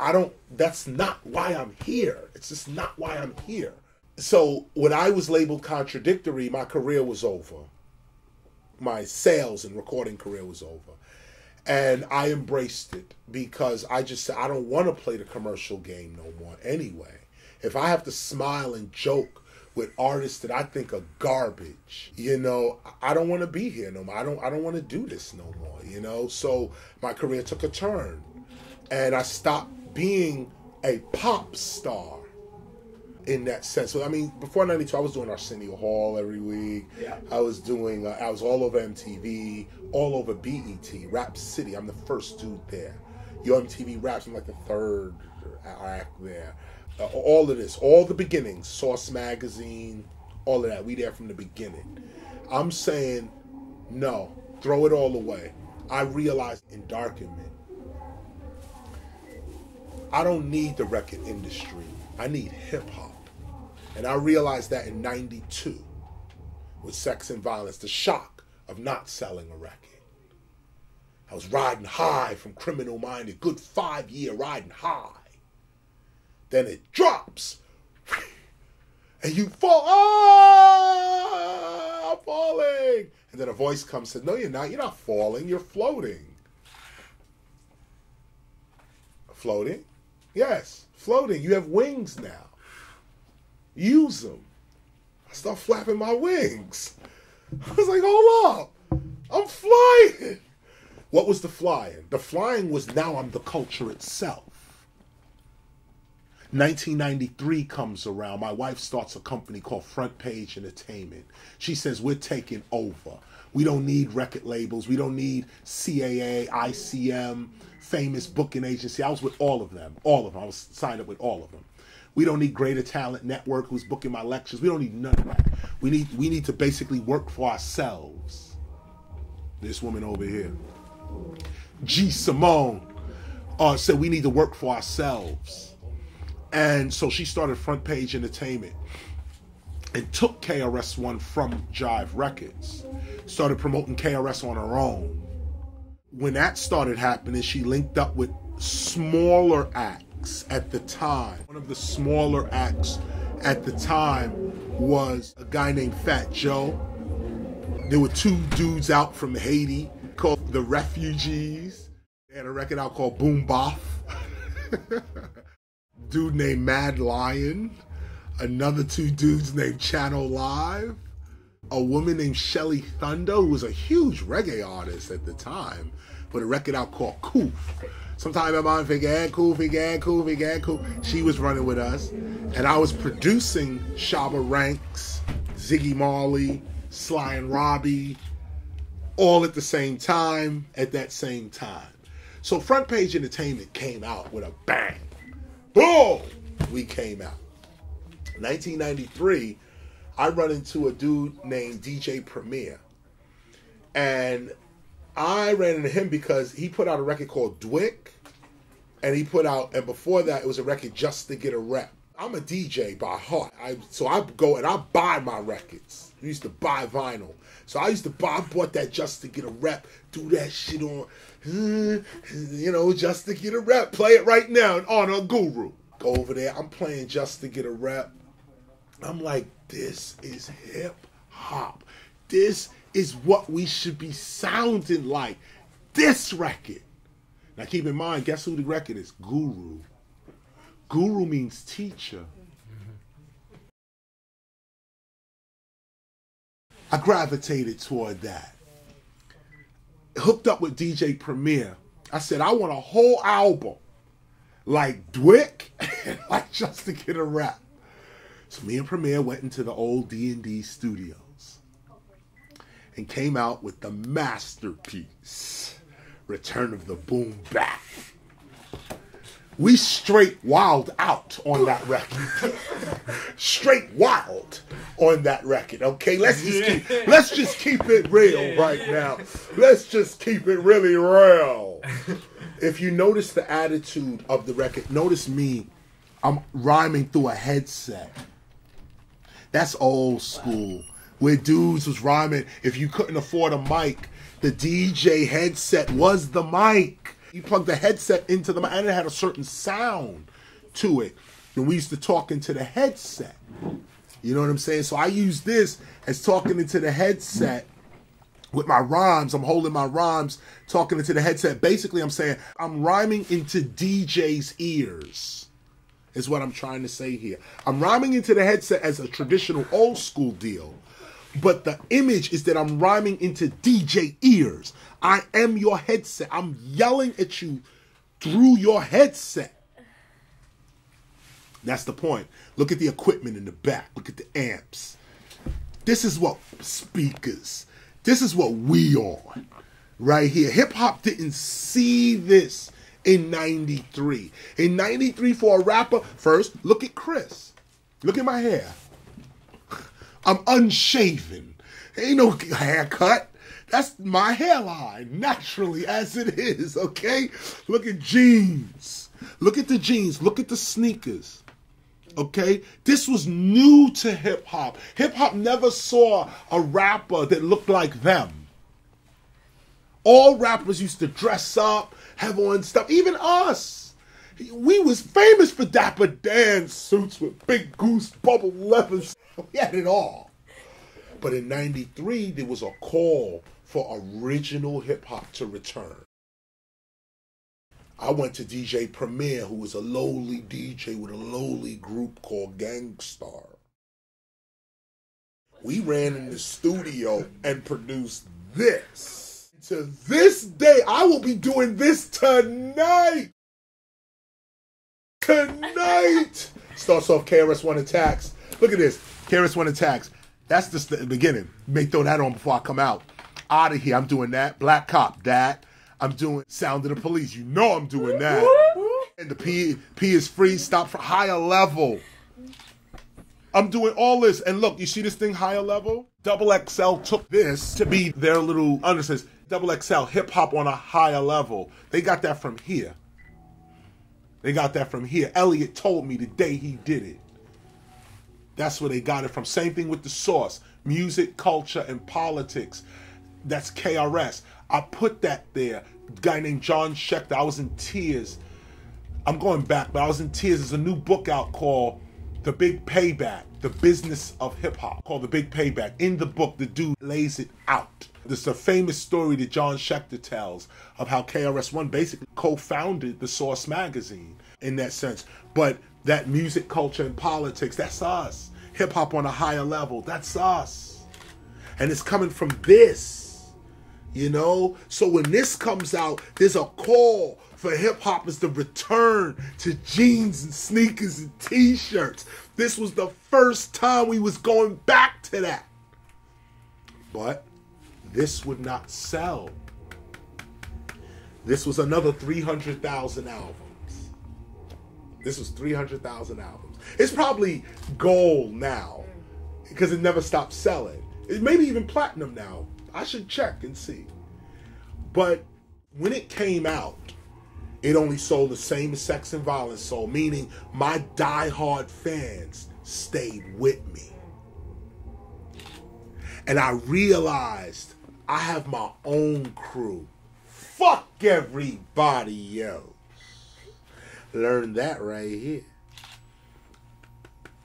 that's not why I'm here. It's just not why I'm here. So when I was labeled contradictory, my career was over. My sales and recording career was over. And I embraced it because I just said, I don't want to play the commercial game no more anyway. If I have to smile and joke with artists that I think are garbage, you know, I don't want to be here no more. I don't want to do this no more, you know. So my career took a turn. And I stopped being a pop star. in that sense. So I mean, before '92, I was doing Arsenio Hall every week. Yeah. I was doing. I was all over MTV, all over BET, Rap City. I'm the first dude there. Your MTV Raps, I'm like the third act there. All of this, all the beginnings, Source Magazine, all of that. We there from the beginning. I'm saying, no, throw it all away. I realized in Darkenment, I don't need the record industry. I need hip hop. And I realized that in '92 with Sex and Violence, the shock of not selling a record. I was riding high from Criminal Minded, good 5-year riding high. Then it drops. And you fall, oh, I'm falling. And then a voice comes and says, no, you're not falling, you're floating. Floating? Yes, floating. You have wings now. Use them. I start flapping my wings. I was like, hold up, I'm flying. What was the flying? The flying was now I'm the culture itself. 1993 comes around. My wife starts a company called Front Page Entertainment. She says, we're taking over. We don't need record labels. We don't need CAA, ICM, famous booking agency. I was with all of them. All of them. I was signed up with all of them. We don't need Greater Talent Network who's booking my lectures. We don't need none of that. We need to basically work for ourselves. This woman over here, G. Simone, said we need to work for ourselves. And so she started Front Page Entertainment and took KRS-One from Jive Records. Started promoting KRS on her own. When that started happening, she linked up with smaller acts at the time. One of the smaller acts at the time was a guy named Fat Joe. There were two dudes out from Haiti called The Refugees. They had a record out called Boom Boff. Dude named Mad Lion. Another two dudes named Channel Live. A woman named Shelly Thunder, who was a huge reggae artist at the time, with a record out called Koof. Sometimes my mom figured, Koof. She was running with us. And I was producing Shabba Ranks, Ziggy Marley, Sly and Robbie, all at the same time, at that same time. So Front Page Entertainment came out with a bang. Boom! We came out. 1993, I run into a dude named DJ Premier. And I ran into him because he put out a record called Dwick. And before that, it was a record Just to Get a Rep. I'm a DJ by heart. So I go and I buy my records. I used to buy vinyl. So I bought that Just to Get a Rep, do that shit on, Just to Get a Rep. Play it right now on a Guru. Go over there, I'm playing Just to Get a Rep. I'm like, this is hip hop. This is what we should be sounding like. This record. Now keep in mind, guess who the record is? Guru. Guru means teacher. I gravitated toward that. Hooked up with DJ Premier. I said, I want a whole album like Dwick and like Just to Get a Rap. So me and Premier went into the old D&D studios and came out with the masterpiece, Return of the Boom Bap. We straight wild out on that record. Straight wild on that record. Okay, let's just keep it real right now. Let's just keep it really real. If you notice the attitude of the record, notice me. I'm rhyming through a headset. That's old school. Where dudes was rhyming. If you couldn't afford a mic, the DJ headset was the mic. You plug the headset into the mic, and it had a certain sound to it. And we used to talk into the headset. You know what I'm saying? So I use this as talking into the headset with my rhymes. I'm holding my rhymes, talking into the headset. Basically, I'm saying I'm rhyming into DJ's ears, is what I'm trying to say here. I'm rhyming into the headset as a traditional old school deal. But the image is that I'm rhyming into DJ ears. I am your headset. I'm yelling at you through your headset. That's the point. Look at the equipment in the back. Look at the amps. This is what speakers. This is what we on right here. Hip hop didn't see this in 93. In 93 for a rapper, first, look at Chris. Look at my hair. I'm unshaven. Ain't no haircut. That's my hairline, naturally as it is, okay? Look at jeans. Look at the jeans. Look at the sneakers. Okay? This was new to hip-hop. Hip-hop never saw a rapper that looked like them. All rappers used to dress up, have on stuff. Even us. We was famous for Dapper Dan suits with big goose bubble leathers. We had it all. But in 93, there was a call for original hip-hop to return. I went to DJ Premier, who was a lowly DJ with a lowly group called Gangstar. We ran in the studio and produced this. To this day, I will be doing this tonight. Tonight! Starts off KRS-One Attacks. Look at this. KRS-One Attacks. That's just the beginning. You may throw that on before I come out. Out of here. I'm doing that. Black Cop. That. I'm doing Sound of the Police. You know I'm doing that. And the P is free. Stop for Higher Level. I'm doing all this. And look, you see this thing, Higher Level? Double XL took this to be their little undersays. Double XL, hip hop on a higher level. They got that from here. They got that from here. Elliot told me the day he did it. That's where they got it from. Same thing with The Source. Music, culture, and politics. That's KRS. I put that there. A guy named John Schechter. I was in tears. I'm going back, but I was in tears. There's a new book out called The Big Payback, The Business of Hip Hop, called The Big Payback. In the book, the dude lays it out. There's a famous story that John Schechter tells of how KRS-One basically co-founded The Source magazine in that sense. But that music, culture, and politics, that's us. Hip hop on a higher level, that's us. And it's coming from this, you know? So when this comes out, there's a call for hip hoppers to return to jeans and sneakers and t-shirts. This was the first time we was going back to that. But this would not sell. This was another 300,000 albums. This was 300,000 albums. It's probably gold now because it never stopped selling. It may be even platinum now. I should check and see. But when it came out, it only sold the same as Sex and Violence sold, meaning my diehard fans stayed with me. And I realized I have my own crew. Fuck everybody else. Learned that right here.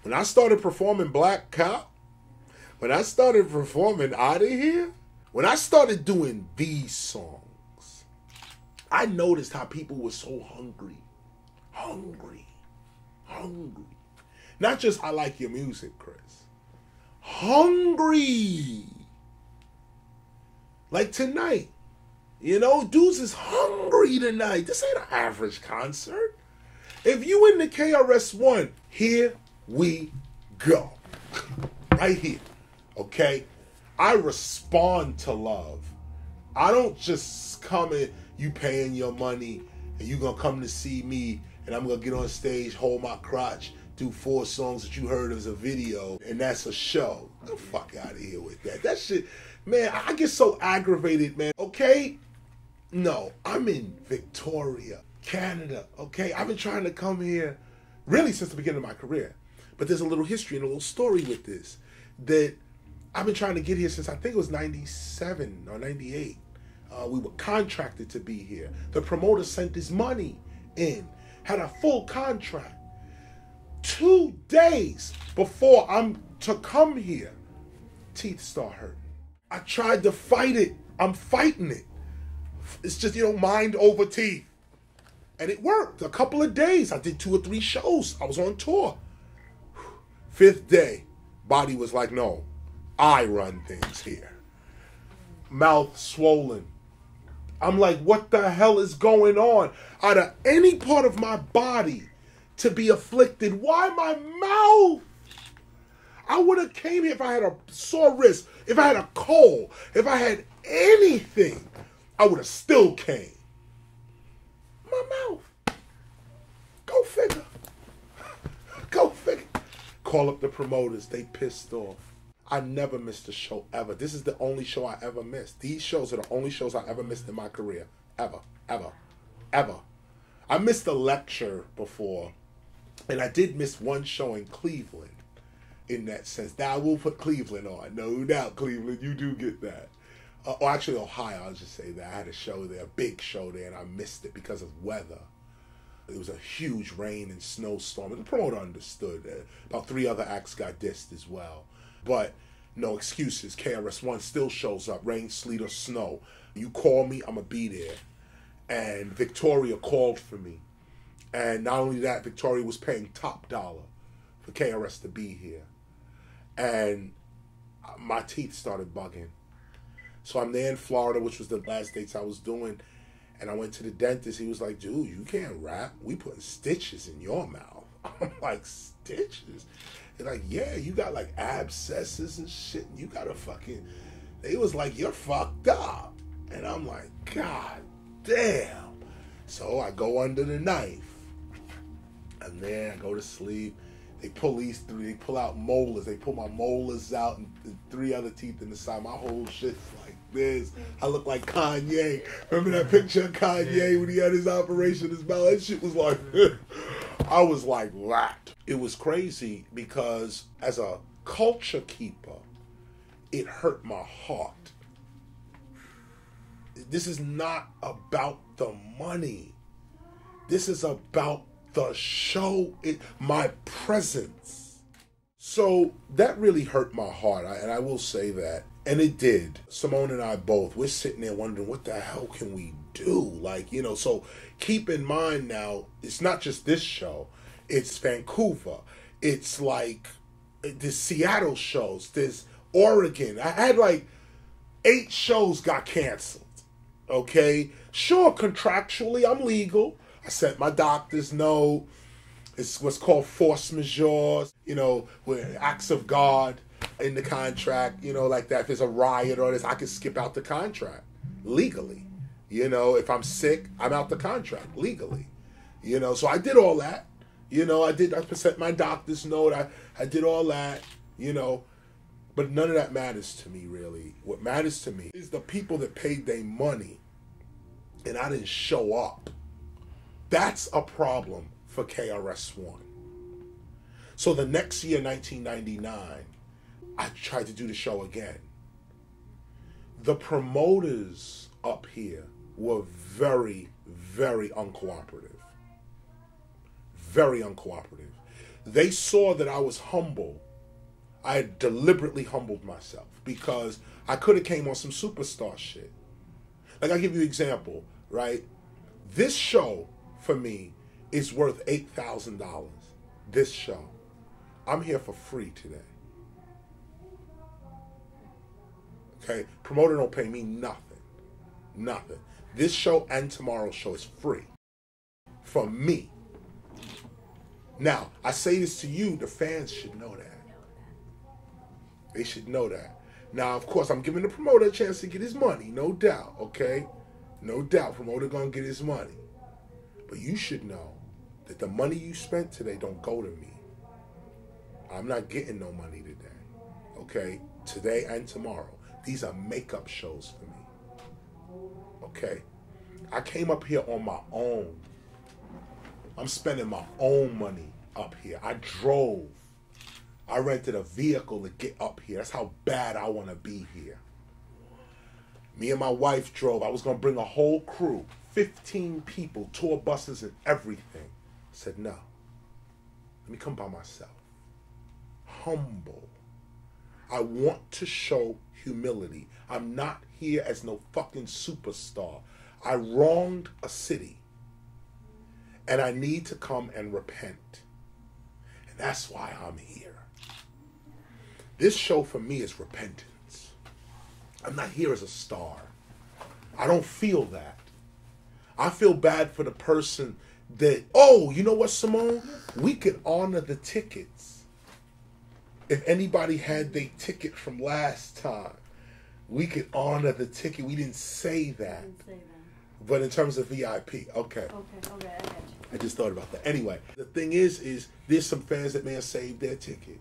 When I started performing Black Cop, when I started performing Out of Here, when I started doing these songs, I noticed how people were so hungry. Hungry. Hungry. Not just I like your music, Chris. Hungry. Like tonight. You know, dudes is hungry tonight. This ain't an average concert. If you in the KRS-One, here we go. Right here. Okay? I respond to love. I don't just come in, you paying your money, and you gonna come to see me, and I'm gonna get on stage, hold my crotch, do 4 songs that you heard as a video, and that's a show. Get the fuck out of here with that. That shit, man, I get so aggravated, man. Okay? No, I'm in Victoria, Canada, okay? I've been trying to come here really since the beginning of my career. But there's a little history and a little story with this that I've been trying to get here since I think it was 97 or 98. We were contracted to be here. The promoter sent his money in, had a full contract. 2 days before I'm to come here, teeth start hurting. I tried to fight it. I'm fighting it. It's just, you know, mind over teeth. And it worked. A couple of days. I did 2 or 3 shows. I was on tour. 5th day, body was like, no, I run things here. Mouth swollen. I'm like, what the hell is going on? Out of any part of my body, to be afflicted. Why my mouth? I would have came here if I had a sore wrist, if I had a cold, if I had anything, I would have still came. My mouth. Go figure. Go figure. Call up the promoters. They pissed off. I never missed a show ever. This is the only show I ever missed. These shows are the only shows I ever missed in my career. Ever. Ever. Ever. I missed a lecture before, and I did miss one show in Cleveland in that sense. Now, I will put Cleveland on. No doubt, Cleveland, you do get that. Or actually, Ohio, I'll just say that. I had a show there, a big show there, and I missed it because of weather. It was a huge rain and snowstorm. And the promoter understood. About 3 other acts got dissed as well. But no excuses. KRS-One still shows up, rain, sleet, or snow. You call me, I'm going to be there. And Victoria called for me. And not only that, Victoria was paying top dollar for KRS to be here. And my teeth started bugging. So I'm there in Florida, which was the last dates I was doing. And I went to the dentist. He was like, dude, you can't rap. We putting stitches in your mouth. I'm like, stitches? They're like, yeah, you got like abscesses and shit. And you got a fucking... They was like, you're fucked up. And I'm like, God damn. So I go under the knife. And then I go to sleep. They pull these 3, they pull out molars. They pull my molars out and 3 other teeth in the side. My whole shit's like this. I look like Kanye. Remember that picture of Kanye when he had his operation, his mouth? That shit was like, I was like that. It was crazy because as a culture keeper, it hurt my heart. This is not about the money. This is about the show, my presence. So that really hurt my heart, and I will say that. And it did. Simone and I both, we're sitting there wondering, what the hell can we do? Like, you know, so keep in mind now, it's not just this show. It's Vancouver. It's like the Seattle shows. There's Oregon. I had like 8 shows got canceled. Okay? Sure, contractually, I'm legal. I sent my doctors note. It's what's called force majeure, you know, where acts of God in the contract, you know, like that. If there's a riot or this, I can skip out the contract legally. You know, if I'm sick, I'm out the contract legally. You know, so I did all that. You know, I sent my doctor's note. I did all that, you know. But none of that matters to me, really. What matters to me is the people that paid their money and I didn't show up. That's a problem for KRS-One. So the next year, 1999, I tried to do the show again. The promoters up here were very, very uncooperative. Very uncooperative. They saw that I was humble. I had deliberately humbled myself because I could have came on some superstar shit. Like, I'll give you an example, right? This show, for me, is worth $8,000. This show. I'm here for free today. Okay? Promoter don't pay me nothing. Nothing. This show and tomorrow's show is free. For me. Now, I say this to you, the fans should know that. They should know that. Now, of course, I'm giving the promoter a chance to get his money, no doubt, okay? No doubt, promoter gonna get his money. But you should know that the money you spent today don't go to me. I'm not getting no money today, okay? Today and tomorrow. These are makeup shows for me, okay? I came up here on my own. I'm spending my own money up here. I drove. I rented a vehicle to get up here. That's how bad I want to be here. Me and my wife drove. I was going to bring a whole crew, 15 people, tour buses and everything. I said, no. Let me come by myself. Humble. I want to show humility. I'm not here as no fucking superstar. I wronged a city. And I need to come and repent. And that's why I'm here. This show for me is repentance. I'm not here as a star. I don't feel that. I feel bad for the person that, oh, you know what, Simone? We could honor the tickets. If anybody had their ticket from last time, we could honor the ticket. We didn't say that. But in terms of VIP, okay. Okay, I got you. I just thought about that. Anyway, the thing is there's some fans that may have saved their ticket.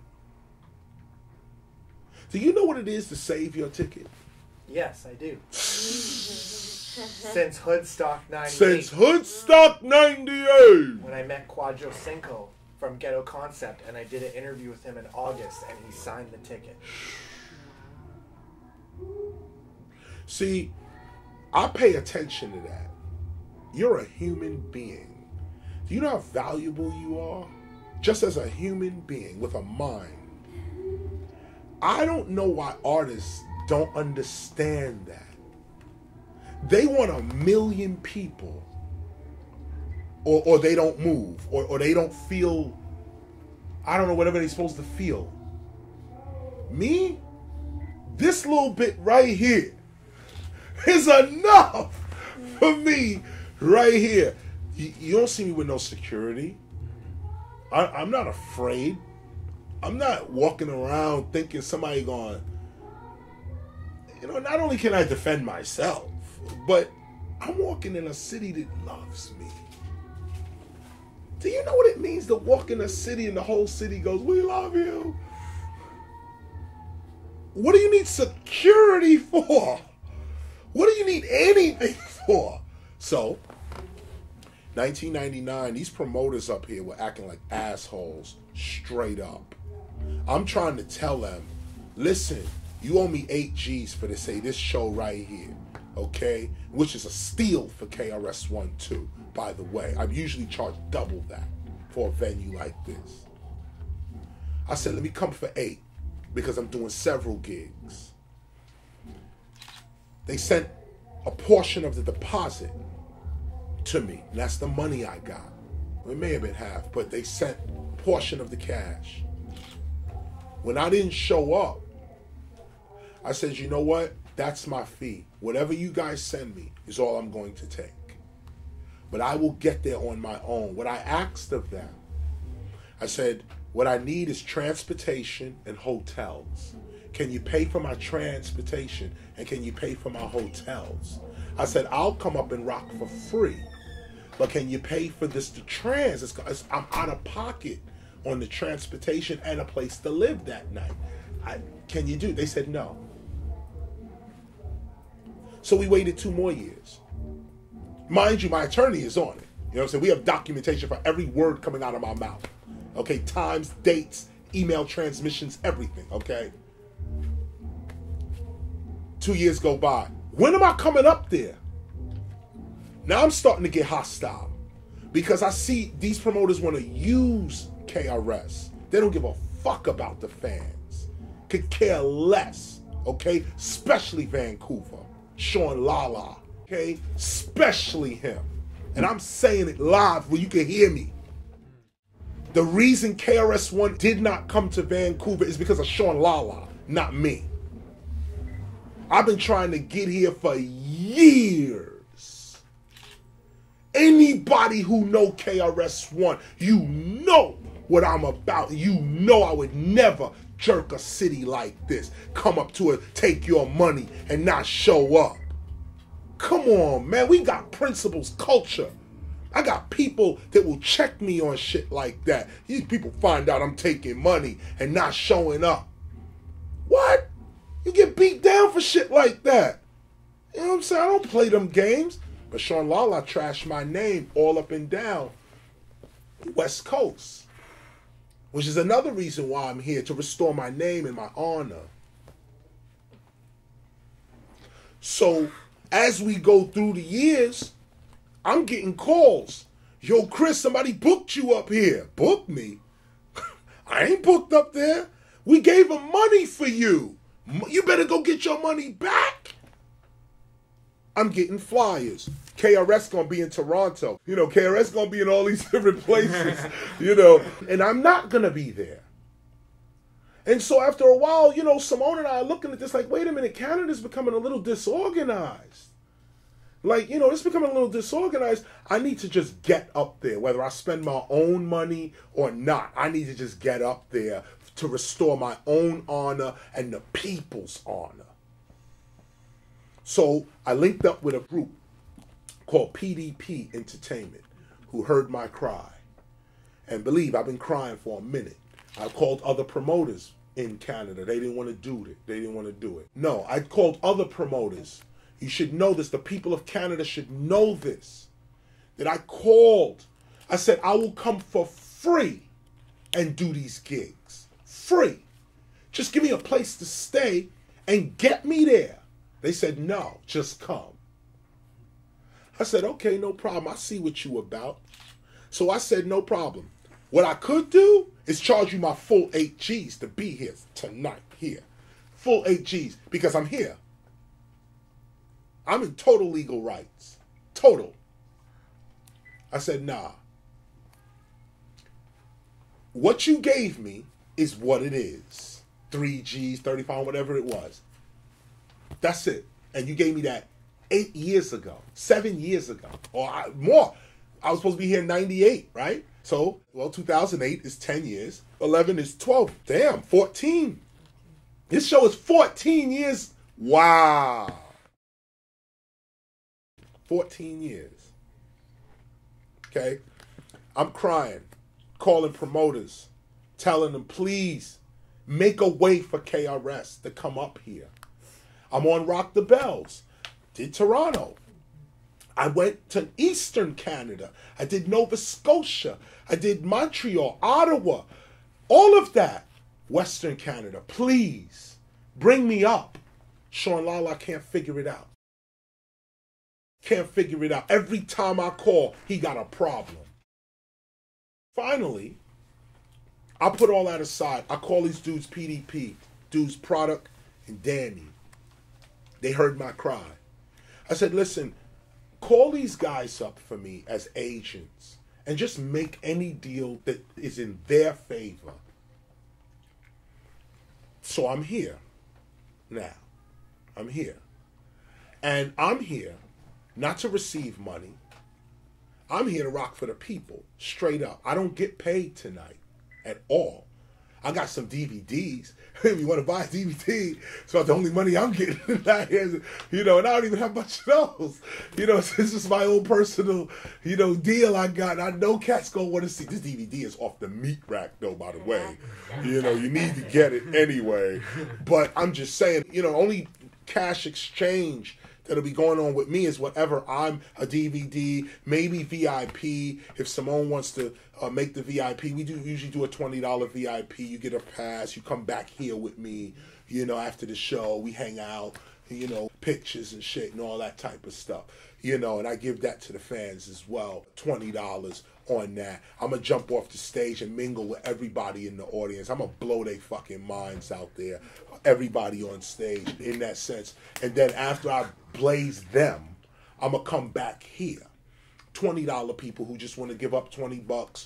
Do you know what it is to save your ticket? Yes, I do. Since Hoodstock 98. Since Hoodstock 98! When I met Quadro Cinco from Ghetto Concept, and I did an interview with him in August, and he signed the ticket. See, I pay attention to that. You're a human being. Do you know how valuable you are? Just as a human being with a mind. I don't know why artists don't understand that. They want 1 million people, or they don't move, or they don't feel, I don't know, whatever they're supposed to feel. Me, this little bit right here is enough for me right here. You don't see me with no security. I'm not afraid. I'm not walking around thinking somebody going, not only can I defend myself, but I'm walking in a city that loves me. Do you know what it means to walk in a city and the whole city goes, we love you? What do you need security for? What do you need anything for? So, 1999, these promoters up here were acting like assholes, straight up. I'm trying to tell them, listen, you owe me 8 G's for this show right here, okay? Which is a steal for KRS-One too, by the way. I usually charge double that for a venue like this. I said, let me come for 8 because I'm doing several gigs. They sent a portion of the deposit to me, and that's the money I got. It may have been half, but they sent a portion of the cash. When I didn't show up, I said, you know what? That's my fee. Whatever you guys send me is all I'm going to take. But I will get there on my own. What I asked of them, I said, what I need is transportation and hotels. Can you pay for my transportation and can you pay for my hotels? I said, I'll come up and rock for free. But can you pay for the trans? I'm out of pocket on the transportation and a place to live that night. Can you do? They said no. So we waited 2 more years. Mind you, my attorney is on it. You know what I'm saying? We have documentation for every word coming out of my mouth. Okay, times, dates, email transmissions, everything, okay? 2 years go by. When am I coming up there? Now I'm starting to get hostile because I see these promoters want to use KRS. They don't give a fuck about the fans. Could care less, okay? Especially Vancouver. Sean Lala, okay? Especially him. And I'm saying it live where you can hear me. The reason KRS-One did not come to Vancouver is because of Sean Lala, not me. I've been trying to get here for years. Anybody who know KRS-One, you know what I'm about. You know I would never jerk a city like this. Come up to it, take your money, and not show up. Come on, man. We got principles, culture. I got people that will check me on shit like that. These people find out I'm taking money and not showing up. What? You get beat down for shit like that. You know what I'm saying? I don't play them games. But Sean Lala trashed my name all up and down West Coast. Which is another reason why I'm here, to restore my name and my honor. So, as we go through the years, I'm getting calls. Yo, Chris, somebody booked you up here. Booked me? I ain't booked up there. We gave them money for you. You better go get your money back. I'm getting flyers. KRS gonna be in Toronto. You know, KRS gonna be in all these different places, you know, and I'm not gonna be there. And so after a while, you know, Simone and I are looking at this like, wait a minute, Canada's becoming a little disorganized. Like, you know, it's becoming a little disorganized. I need to just get up there, whether I spend my own money or not. I need to just get up there to restore my own honor and the people's honor. So I linked up with a group called PDP Entertainment, who heard my cry. And believe, I've been crying for a minute. I called other promoters in Canada. They didn't want to do it. They didn't want to do it. No, I called other promoters. You should know this. The people of Canada should know this. That I called. I said, I will come for free and do these gigs. Free. Just give me a place to stay and get me there. They said, no, just come. I said, okay, no problem. I see what you about. So I said, no problem. What I could do is charge you my full 8 G's to be here tonight, here. Full 8 G's, because I'm here. I'm in total legal rights. Total. I said, nah. What you gave me is what it is. 3 G's, 35, whatever it was. That's it. And you gave me that 8 years ago, 7 years ago, or more. I was supposed to be here in 98, right? So, well, 2008 is 10 years. 11 is 12. Damn, 14. This show is 14 years. Wow. 14 years. Okay? I'm crying, calling promoters, telling them, please, make a way for KRS to come up here. I'm on Rock the Bells. Did Toronto. I went to Eastern Canada. I did Nova Scotia. I did Montreal, Ottawa. All of that. Western Canada. Please, bring me up. Sean Lala can't figure it out. Can't figure it out. Every time I call, he got a problem. Finally, I put all that aside. I call these dudes PDP, dudes Product and Danny. They heard my cry. I said, listen, call these guys up for me as agents and just make any deal that is in their favor. So I'm here now. I'm here. And I'm here not to receive money. I'm here to rock for the people, straight up. I don't get paid tonight at all. I got some DVDs. If you want to buy a DVD, it's about the only money I'm getting. You know, and I don't even have much of those. You know, this is my own personal, you know, deal I got. I know cats gonna want to see. This DVD is off the meat rack, though, by the way. You know, you need to get it anyway. But I'm just saying, you know, only cash exchange that'll be going on with me is whatever I'm a DVD, maybe VIP. If Simone wants to make the VIP, we usually do a $20 VIP. You get a pass. You come back here with me, you know, after the show. We hang out, you know, pictures and shit and all that type of stuff. You know, and I give that to the fans as well. $20 on that. I'm going to jump off the stage and mingle with everybody in the audience. I'm going to blow their fucking minds out there. Everybody on stage in that sense. And then after I blaze them, I'm going to come back here. $20 people who just want to give up $20.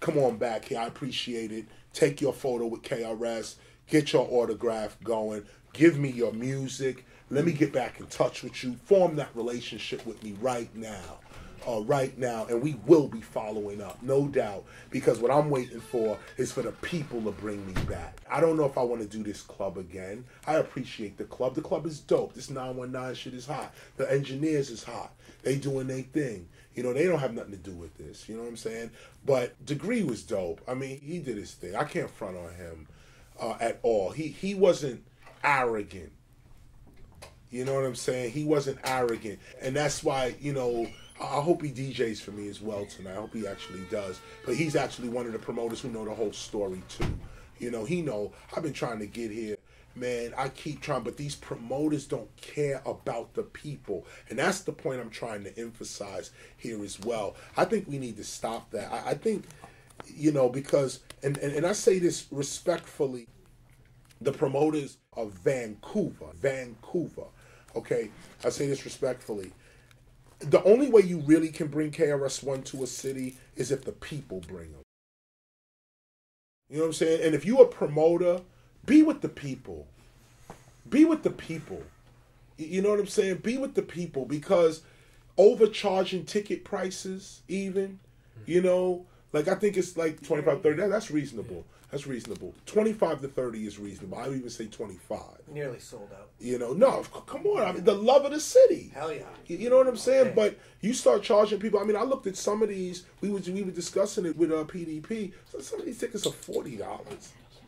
Come on back here. I appreciate it. Take your photo with KRS. Get your autograph going. Give me your music. Let me get back in touch with you. Form that relationship with me right now. And we will be following up, no doubt, because what I'm waiting for is for the people to bring me back. I don't know if I want to do this club again. I appreciate the club. The club is dope. This 919 shit is hot. The engineers is hot. They doing their thing. You know, they don't have nothing to do with this. You know what I'm saying? But Degree was dope. I mean, he did his thing. I can't front on him at all. He wasn't arrogant. You know what I'm saying? He wasn't arrogant. And that's why, you know, I hope he DJs for me as well tonight. I hope he actually does. But he's actually one of the promoters who know the whole story too. You know, he know I've been trying to get here. Man, I keep trying, but these promoters don't care about the people. And that's the point I'm trying to emphasize here as well. I think we need to stop that. I think, you know, because, and I say this respectfully, the promoters of Vancouver, okay? I say this respectfully. The only way you really can bring KRS-One to a city is if the people bring them. You know what I'm saying? And if you're a promoter, be with the people. Be with the people. You know what I'm saying? Be with the people, because overcharging ticket prices even, you know, like I think it's like 25, 30. That's reasonable. That's reasonable. 25 to 30 is reasonable. I would even say 25. Nearly sold out. You know, no, come on. I mean, the love of the city. Hell yeah. You know what I'm saying? Okay. But you start charging people. I mean, I looked at some of these. We were discussing it with PDP. So some of these tickets are $40.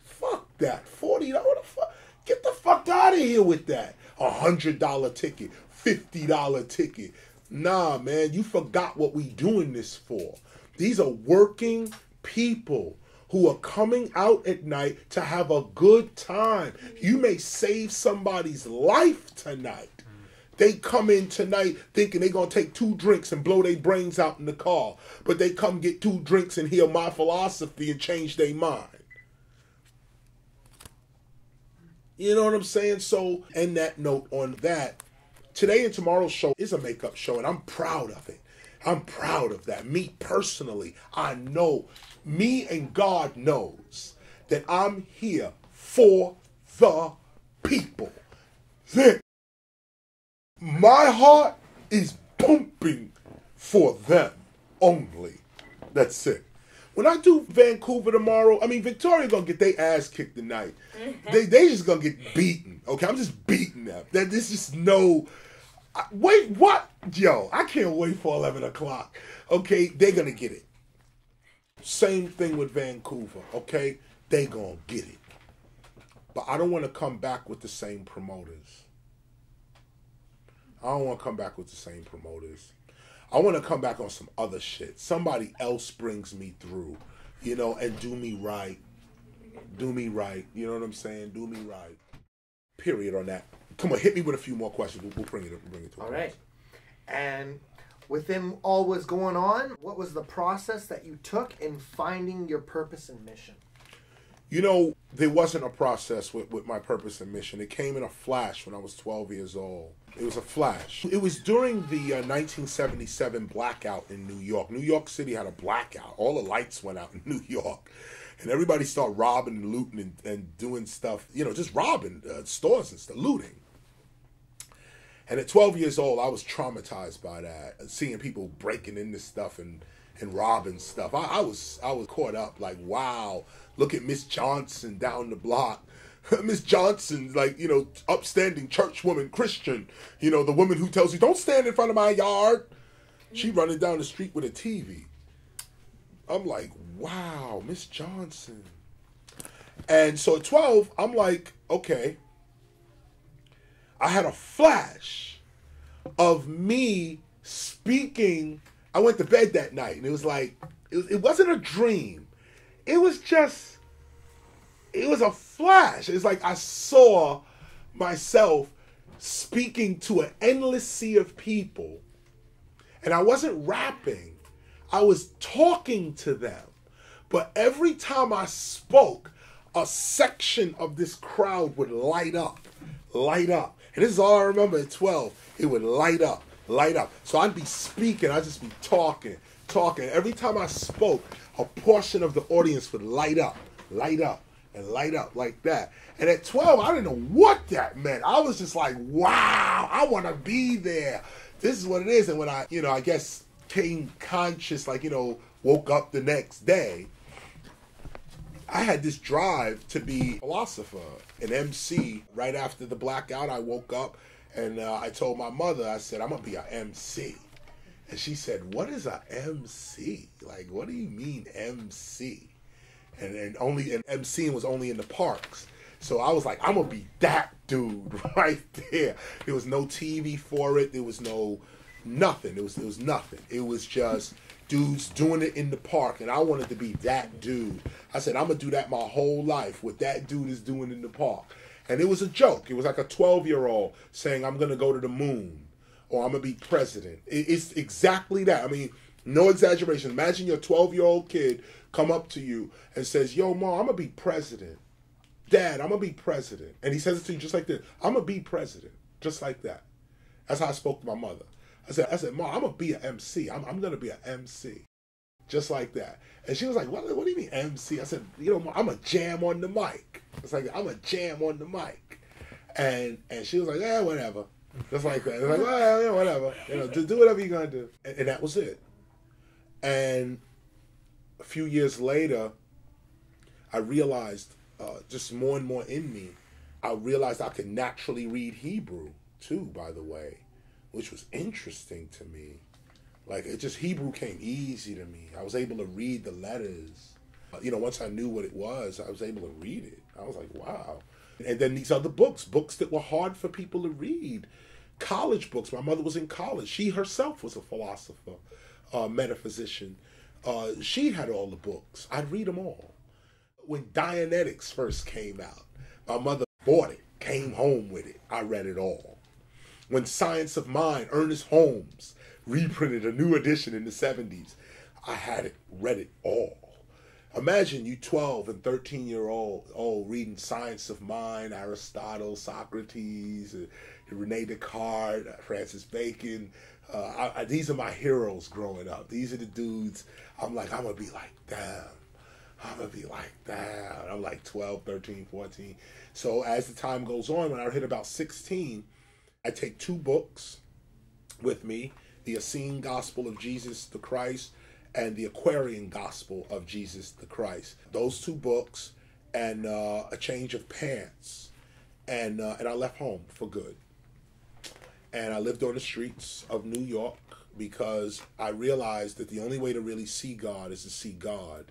Fuck that. $40. What the fuck? Get the fuck out of here with that. $100 ticket, $50 ticket. Nah, man, you forgot what we doing this for. These are working people who are coming out at night to have a good time. You may save somebody's life tonight. They come in tonight thinking they're going to take 2 drinks and blow their brains out in the car. But they come get 2 drinks and hear my philosophy and change their mind. You know what I'm saying? So, and that note on that, today and tomorrow's show is a makeup show, and I'm proud of it. I'm proud of that. Me personally, I know, me and God knows that I'm here for the people. Then, my heart is pumping for them only. That's it. When I do Vancouver tomorrow, I mean, Victoria gonna get their ass kicked tonight. They just gonna get beaten. Okay, I'm just beating them. There's just no. Wait, what? Yo, I can't wait for 11 o'clock. Okay, they're gonna get it. Same thing with Vancouver. Okay, they gonna get it. But I don't want to come back with the same promoters. I don't want to come back with the same promoters. I want to come back on some other shit. Somebody else brings me through, you know, and do me right. Do me right. You know what I'm saying? Do me right. Period on that. Come on, hit me with a few more questions. We'll bring it up. We'll bring it to all right. And within all was going on, what was the process that you took in finding your purpose and mission? You know, there wasn't a process with my purpose and mission. It came in a flash when I was 12 years old. It was a flash. It was during the 1977 blackout in New York. New York City had a blackout. All the lights went out in New York. And everybody started robbing and looting and doing stuff, you know, just robbing stores and stuff, looting. And at 12 years old, I was traumatized by that, seeing people breaking into stuff and robbing stuff. I was caught up like, wow, look at Miss Johnson down the block. Miss Johnson, like, you know, upstanding church woman, Christian, you know, the woman who tells you, don't stand in front of my yard. She running down the street with a TV. I'm like, wow, Miss Johnson. And so at 12, I'm like, okay. I had a flash of me speaking. I went to bed that night, and it was like, it wasn't a dream. It was just, it was a flash. It's like I saw myself speaking to an endless sea of people, and I wasn't rapping. I was talking to them. But every time I spoke, a section of this crowd would light up. And this is all I remember at 12. It would light up. So I'd be speaking, I'd just be talking. Every time I spoke, a portion of the audience would light up like that. And at 12, I didn't know what that meant. I was just like, wow, I want to be there. This is what it is. And when I, I guess came conscious, woke up the next day, I had this drive to be a philosopher, an MC. Right after the blackout, I woke up and I told my mother, I said, I'm going to be an MC. And she said, what is an MC? Like, what do you mean MC? And MCing was only in the parks. So I was like, I'm going to be that dude right there. There was no TV for it. There was nothing. It was nothing. It was just dudes doing it in the park, and I wanted to be that dude. I said, I'm going to do that my whole life, what that dude is doing in the park. And it was a joke. It was like a 12-year-old saying, I'm going to go to the moon, or I'm going to be president. It's exactly that. I mean, no exaggeration. Imagine your 12-year-old kid come up to you and says, yo, Mom, I'm going to be president. Dad, I'm going to be president. And he says it to you just like this. I'm going to be president. Just like that. That's how I spoke to my mother. I said, Mom, I'm going to be an MC. I'm going to be an MC. Just like that. And she was like, what do you mean MC? I said, Mom, I'm going to jam on the mic. It's like, I'm going to jam on the mic. And she was like, whatever. Just like that. It's like, well, yeah, whatever. You know, do whatever you're gonna do. And that was it. And a few years later, I realized just more and more in me, I realized I could naturally read Hebrew too, by the way, which was interesting to me. Like, Hebrew came easy to me. I was able to read the letters. Once I knew what it was, I was able to read it. I was like, wow. And then these other books that were hard for people to read. College books. My mother was in college. She herself was a philosopher, metaphysician. She had all the books. I'd read them all. When Dianetics first came out, my mother bought it, came home with it. I read it all. When Science of Mind, Ernest Holmes, reprinted a new edition in the 70s, I had it, read it all. Imagine you 12 and 13-year-old reading Science of Mind, Aristotle, Socrates, Rene Descartes, Francis Bacon. These are my heroes growing up. These are the dudes I'm like, I'm going to be like them. I'm going to be like that. I'm like 12, 13, 14. So as the time goes on, when I hit about 16, I take 2 books with me, the Essene Gospel of Jesus the Christ and the Aquarian Gospel of Jesus the Christ. Those 2 books and a change of pants. And I left home for good. And I lived on the streets of New York because I realized that the only way to really see God is to see God.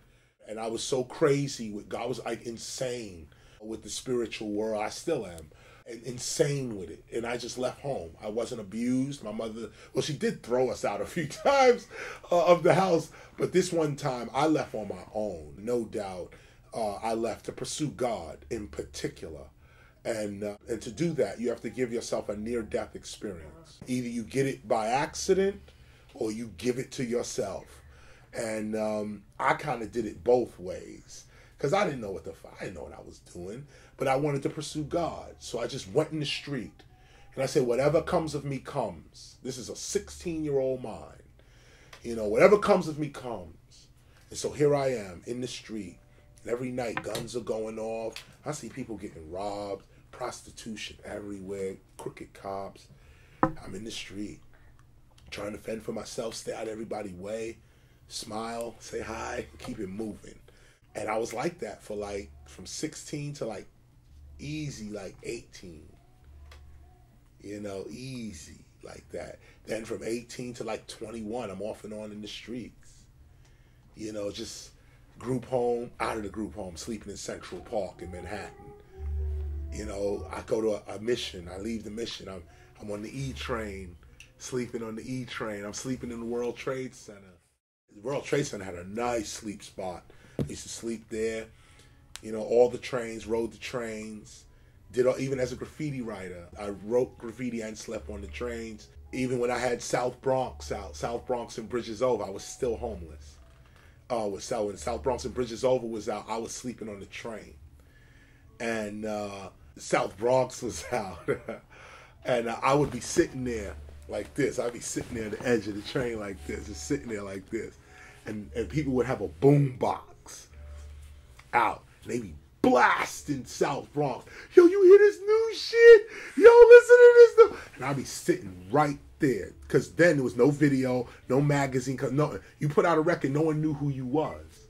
And I was so crazy with God. I was like insane with the spiritual world. I still am. Insane with it. And I just left home. I wasn't abused. My mother, well, she did throw us out a few times of the house. But this one time, I left on my own, no doubt. I left to pursue God in particular. And to do that, you have to give yourself a near-death experience. Either you get it by accident or you give it to yourself. And I kind of did it both ways because I didn't know what I was doing, but I wanted to pursue God. So I just went in the street and I said, whatever comes of me comes. This is a 16-year-old mind. Whatever comes of me comes. And so here I am in the street. And every night guns are going off. I see people getting robbed, prostitution everywhere, crooked cops. I'm in the street trying to fend for myself, stay out of everybody's way. Smile, say hi, keep it moving. And I was like that for from 16 to easy 18. Easy like that. Then from 18 to 21, I'm off and on in the streets. Just group home, out of the group home, sleeping in Central Park in Manhattan. I go to a mission, I leave the mission, I'm on the E train, sleeping on the E train. I'm sleeping in the World Trade Center. The World Trade Center had a nice sleep spot. I used to sleep there. All the trains, rode the trains. Even as a graffiti writer, I wrote graffiti and slept on the trains. Even when I had South Bronx and Bridges Over, I was still homeless. When South Bronx and Bridges Over was out, I was sleeping on the train. And South Bronx was out. And I would be sitting there like this. I'd be sitting there at the edge of the train like this, just sitting there like this. And people would have a boom box out. And they'd be blasting South Bronx. Yo, you hear this new shit? Yo, listen to this new. And I'd be sitting right there. Because then there was no video, no magazine. No, you put out a record, no one knew who you was.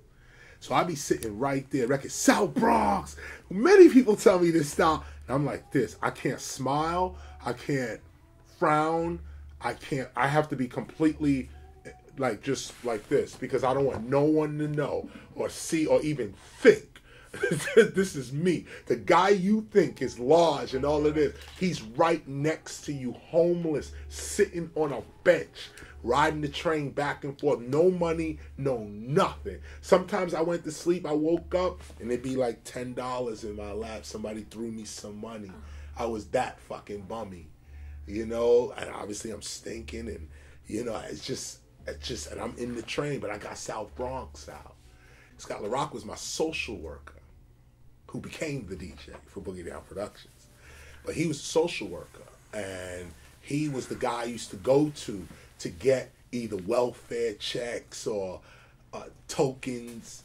So I'd be sitting right there. Record, South Bronx. Many people tell me this style. And I'm like this. I can't smile. I can't frown. I have to be completely just like this because I don't want no one to know or see or even think this is me. The guy you think is large and all of this, he's right next to you, homeless, sitting on a bench, riding the train back and forth, no money, no nothing. Sometimes I went to sleep, I woke up, and it'd be like $10 in my lap. Somebody threw me some money. I was that fucking bummy, and obviously I'm stinking, and it's just, and I'm in the train, but I got South Bronx out. Scott LaRock was my social worker, who became the DJ for Boogie Down Productions. But he was a social worker, and he was the guy I used to go to get either welfare checks or tokens,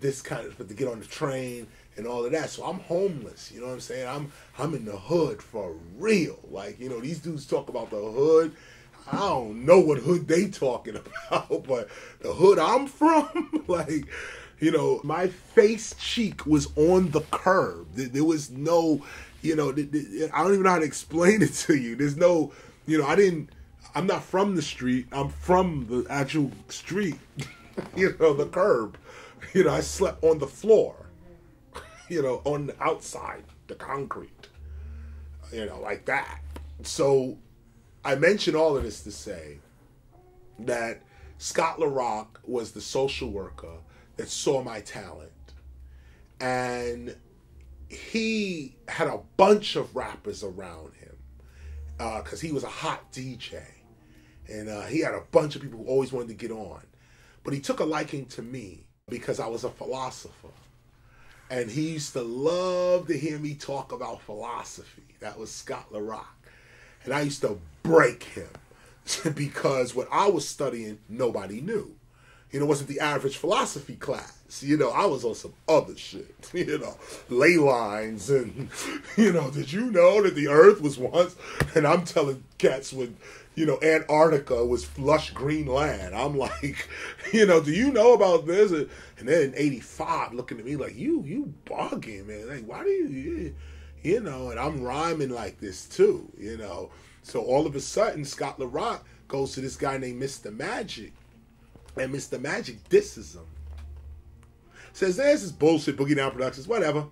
this kind of, to get on the train, and all of that. So I'm homeless, you know what I'm saying? I'm in the hood for real. Like, you know, these dudes talk about the hood. I don't know what hood they talking about, but the hood I'm from, like, you know, my face cheek was on the curb. There was no, you know, I don't even know how to explain it to you. There's no, you know, I'm not from the street. I'm from the actual street, you know, the curb. You know, I slept on the floor, you know, on the outside, the concrete, you know, like that. So I mention all of this to say that Scott LaRock was the social worker that saw my talent. And he had a bunch of rappers around him because he was a hot DJ. And he had a bunch of people who always wanted to get on. But he took a liking to me because I was a philosopher. And he used to love to hear me talk about philosophy. That was Scott LaRock. And I used to break him because what I was studying, nobody knew. You know, it wasn't the average philosophy class. You know, I was on some other shit. You know, ley lines and, you know, did you know that the earth was once, and I'm telling cats when, you know, Antarctica was lush green land. I'm like, you know, do you know about this? And then in 85 looking at me like, you bugging, man. Like, why do you know, and I'm rhyming like this too, you know. So all of a sudden, Scott LaRock goes to this guy named Mr. Magic. And Mr. Magic disses him. Says, this is bullshit, Boogie Down Productions, whatever.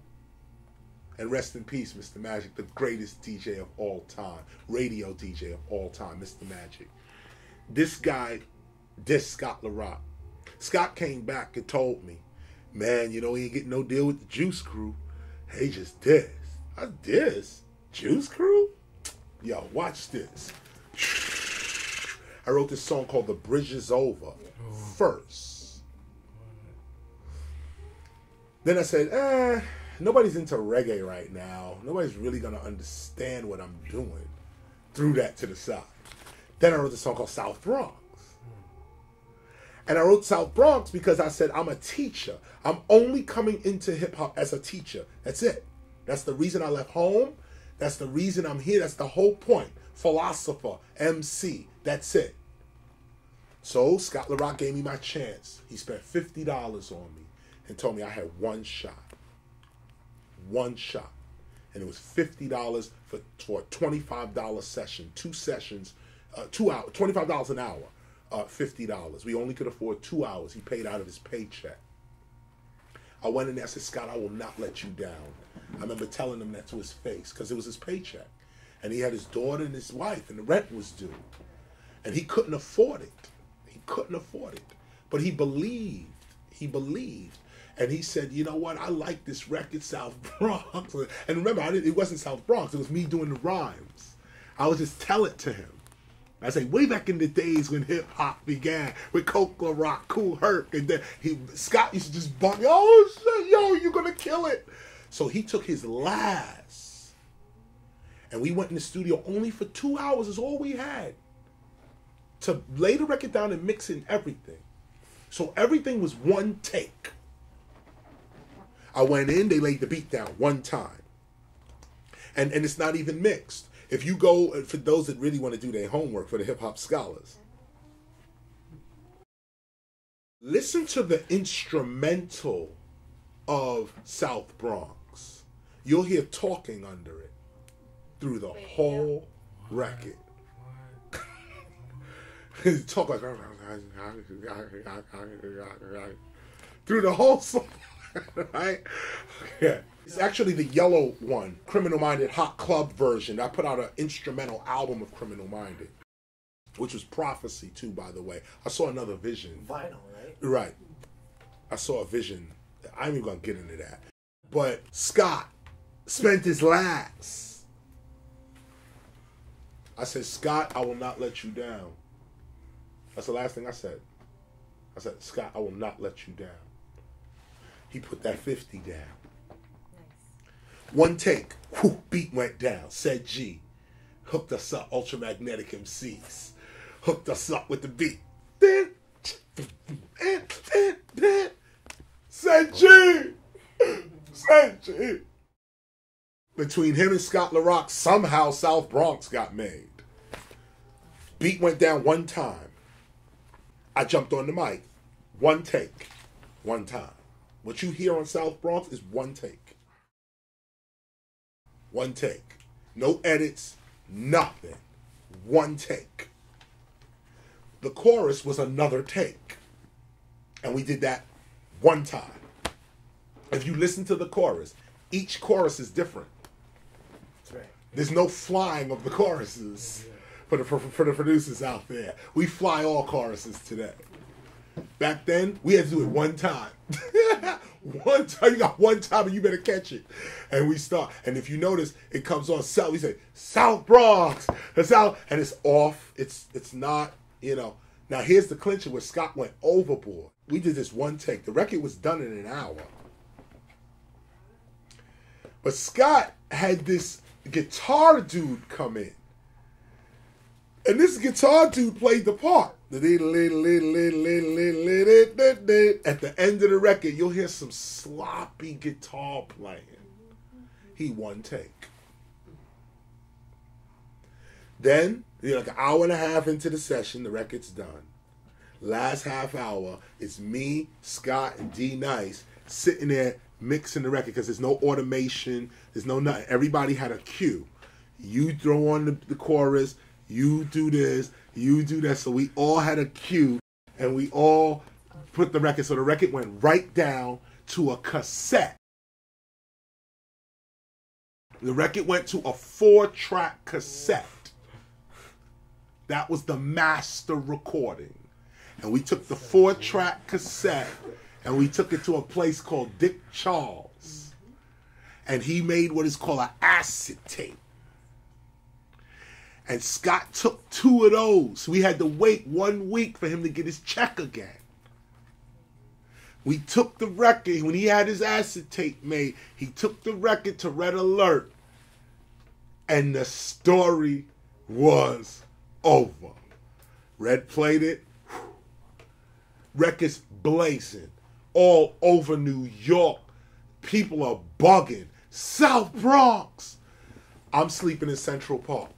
And rest in peace, Mr. Magic, the greatest DJ of all time. Radio DJ of all time, Mr. Magic. This guy dissed Scott LaRock. Scott came back and told me, man, you know, he ain't getting no deal with the Juice Crew. He just dissed. I dissed? Juice Crew? Yo, watch this. I wrote this song called The Bridge Is Over first. Then I said, nobody's into reggae right now. Nobody's really going to understand what I'm doing. Threw that to the side. Then I wrote this song called South Bronx. And I wrote South Bronx because I said, I'm a teacher. I'm only coming into hip-hop as a teacher. That's it. That's the reason I left home. That's the reason I'm here. That's the whole point. Philosopher, MC. That's it. So Scott LaRock gave me my chance. He spent $50 on me and told me I had one shot. One shot. And it was $50 for a $25 session. 2 sessions, 2 hours, $25 an hour, $50. We only could afford 2 hours. He paid out of his paycheck. I went in there and said, Scott, I will not let you down. I remember telling him that to his face because it was his paycheck. And he had his daughter and his wife and the rent was due. And he couldn't afford it. He couldn't afford it. But he believed. He believed. And he said, you know what? I like this record, South Bronx. And remember, it wasn't South Bronx. It was me doing the rhymes. I would just tell it to him. I say, way back in the days when hip-hop began with Coke LaRock, Kool Herc, and then Scott used to just bump me, oh, shit, yo, you're going to kill it. So he took his last, and we went in the studio only for 2 hours is all we had to lay the record down and mix in everything. So everything was one take. I went in, they laid the beat down one time. And it's not even mixed. If you go, for those that really want to do their homework, for the hip-hop scholars, listen to the instrumental of South Bronx. You'll hear talking under it through the whole record. Talk like through the whole song, right? Yeah. It's actually the yellow one, Criminal Minded Hot Club version. I put out an instrumental album of Criminal Minded, which was Prophecy too, by the way. I saw another vision. Vinyl, right? Right. I saw a vision. I ain't even gonna get into that. But Scott spent his last. I said, Scott, I will not let you down. That's the last thing I said. I said, Scott, I will not let you down. He put that 50 down. One take, whew, beat went down. Said G, hooked us up. Ultramagnetic MCs hooked us up with the beat. Said G, said shit. Between him and Scott LaRock, somehow South Bronx got made. Beat went down one time. I jumped on the mic. One take. One time. What you hear on South Bronx is one take. One take. No edits. Nothing. One take. The chorus was another take. And we did that one time. If you listen to the chorus, each chorus is different. That's right. There's no flying of the choruses for the producers out there. We fly all choruses today. Back then, we had to do it one time. One time, you got one time and you better catch it. And we start. And if you notice, it comes on South. We say, South Bronx. South, and it's off. It's not, you know. Now, here's the clincher where Scott went overboard. We did this one take. The record was done in an hour. But Scott had this guitar dude come in. And this guitar dude played the part. At the end of the record, you'll hear some sloppy guitar playing. He one take. Then, like an hour and a half into the session, the record's done. Last half hour, it's me, Scott, and D Nice sitting there mixing the record because there's no automation, there's no nothing. Everybody had a cue. You throw on the chorus, you do this, you do that. So we all had a cue, and we all put the record. So the record went right down to a cassette. The record went to a 4-track cassette. That was the master recording. And we took the 4-track cassette and we took it to a place called Dick Charles. And he made what is called an acetate. And Scott took 2 of those. We had to wait 1 week for him to get his check again. We took the record, when he had his acetate made, he took the record to Red Alert. And the story was over. Red played it. Records blazing. All over New York. People are bugging. South Bronx. I'm sleeping in Central Park.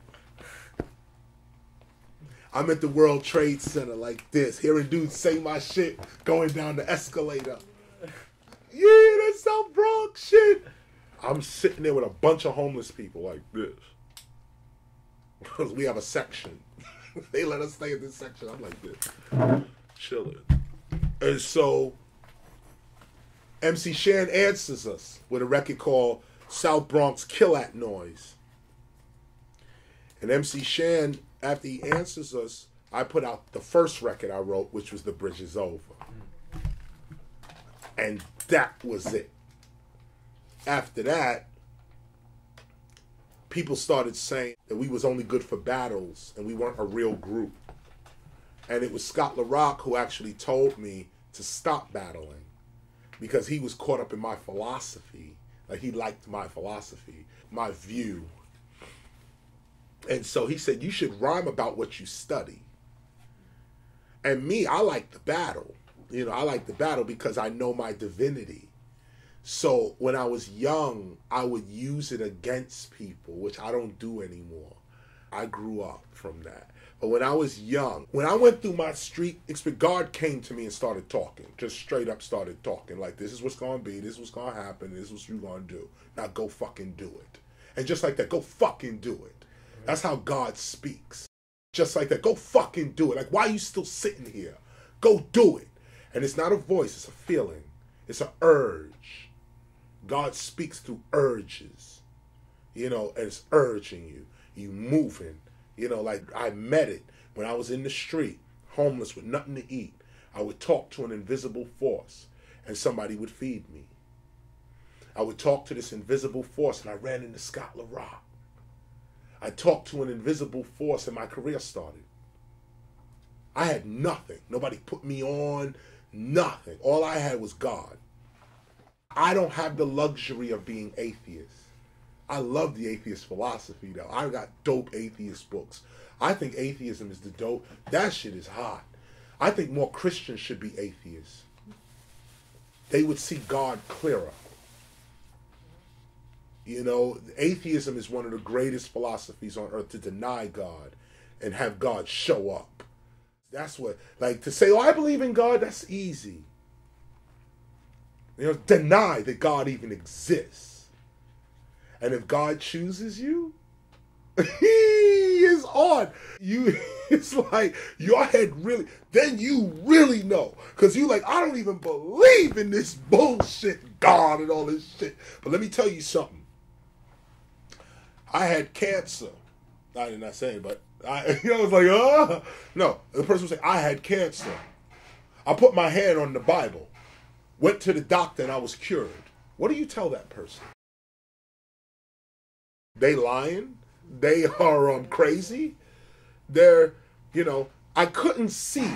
I'm at the World Trade Center like this, hearing dudes say my shit, going down the escalator. Yeah, that's South Bronx shit. I'm sitting there with a bunch of homeless people like this. Because we have a section. They let us stay in this section. I'm like this. Chilling. And so MC Shan answers us with a record called South Bronx Kill At Noise. And MC Shan, after he answers us, I put out the first record I wrote, which was The Bridge Is Over. And that was it. After that, people started saying that we was only good for battles and we weren't a real group. And it was Scott LaRock who actually told me to stop battling because he was caught up in my philosophy. Like, he liked my philosophy, my view. And so he said, you should rhyme about what you study. And me, I like the battle. You know, I like the battle because I know my divinity. So when I was young, I would use it against people, which I don't do anymore. I grew up from that. But when I was young, when I went through my street experience, God came to me and started talking. Just straight up started talking. Like, this is what's going to be. This is what's going to happen. This is what you're going to do. Now go fucking do it. And just like that, go fucking do it. That's how God speaks. Just like that, go fucking do it. Like, why are you still sitting here? Go do it. And it's not a voice, it's a feeling. It's an urge. God speaks through urges. You know, and it's urging you. You moving. You know, like I met it when I was in the street, homeless with nothing to eat. I would talk to an invisible force and somebody would feed me. I would talk to this invisible force and I ran into Scott LaRock. I talked to an invisible force and my career started. I had nothing. Nobody put me on, nothing. All I had was God. I don't have the luxury of being atheist. I love the atheist philosophy, though. I got dope atheist books. I think atheism is the dope. That shit is hot. I think more Christians should be atheists. They would see God clearer. You know, atheism is one of the greatest philosophies on earth, to deny God and have God show up. That's what, like, to say, oh, I believe in God, that's easy. You know, deny that God even exists. And if God chooses you, he is on. It's like your head really, then you really know. Because you like, I don't even believe in this bullshit God and all this shit. But let me tell you something. I had cancer. I did not say it, but I was like, oh. No, the person was saying, I had cancer. I put my hand on the Bible, went to the doctor, and I was cured. What do you tell that person? They lying? They are crazy? They're, I couldn't see.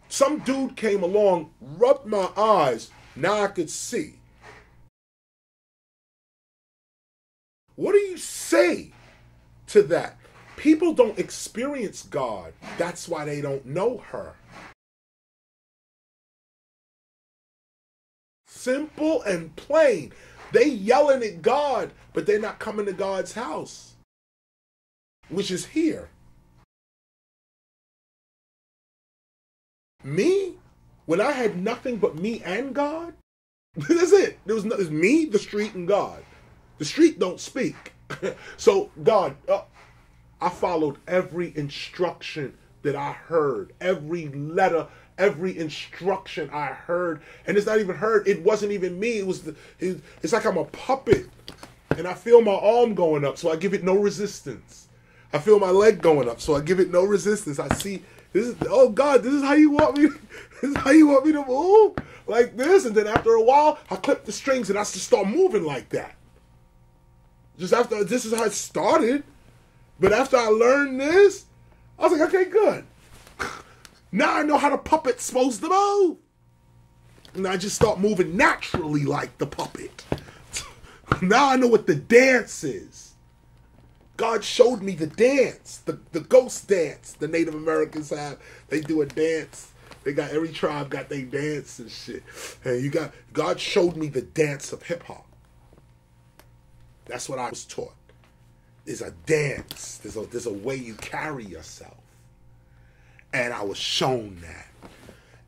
Some dude came along, rubbed my eyes, now I could see. What do you say to that? People don't experience God. That's why they don't know her. Simple and plain. They yelling at God, but they're not coming to God's house, which is here. Me, when I had nothing but me and God, that's it. There was me, the street, and God. The street don't speak. So God, I followed every instruction that I heard, every letter, every instruction I heard. And it's not even heard. It wasn't even me. It's like I'm a puppet. And I feel my arm going up, so I give it no resistance. I feel my leg going up, so I give it no resistance. I see, oh God, this is how you want me. This is how you want me to move? Like this. And then after a while, I clip the strings and I just start moving like that. Just after, this is how it started. But after I learned this, I was like, okay, good. Now I know how the puppet's supposed to move. And I just start moving naturally like the puppet. Now I know what the dance is. God showed me the dance, the ghost dance the Native Americans have. They do a dance. They got, every tribe got their dance and shit. And God showed me the dance of hip hop. That's what I was taught. There's a dance. There's a way you carry yourself. And I was shown that.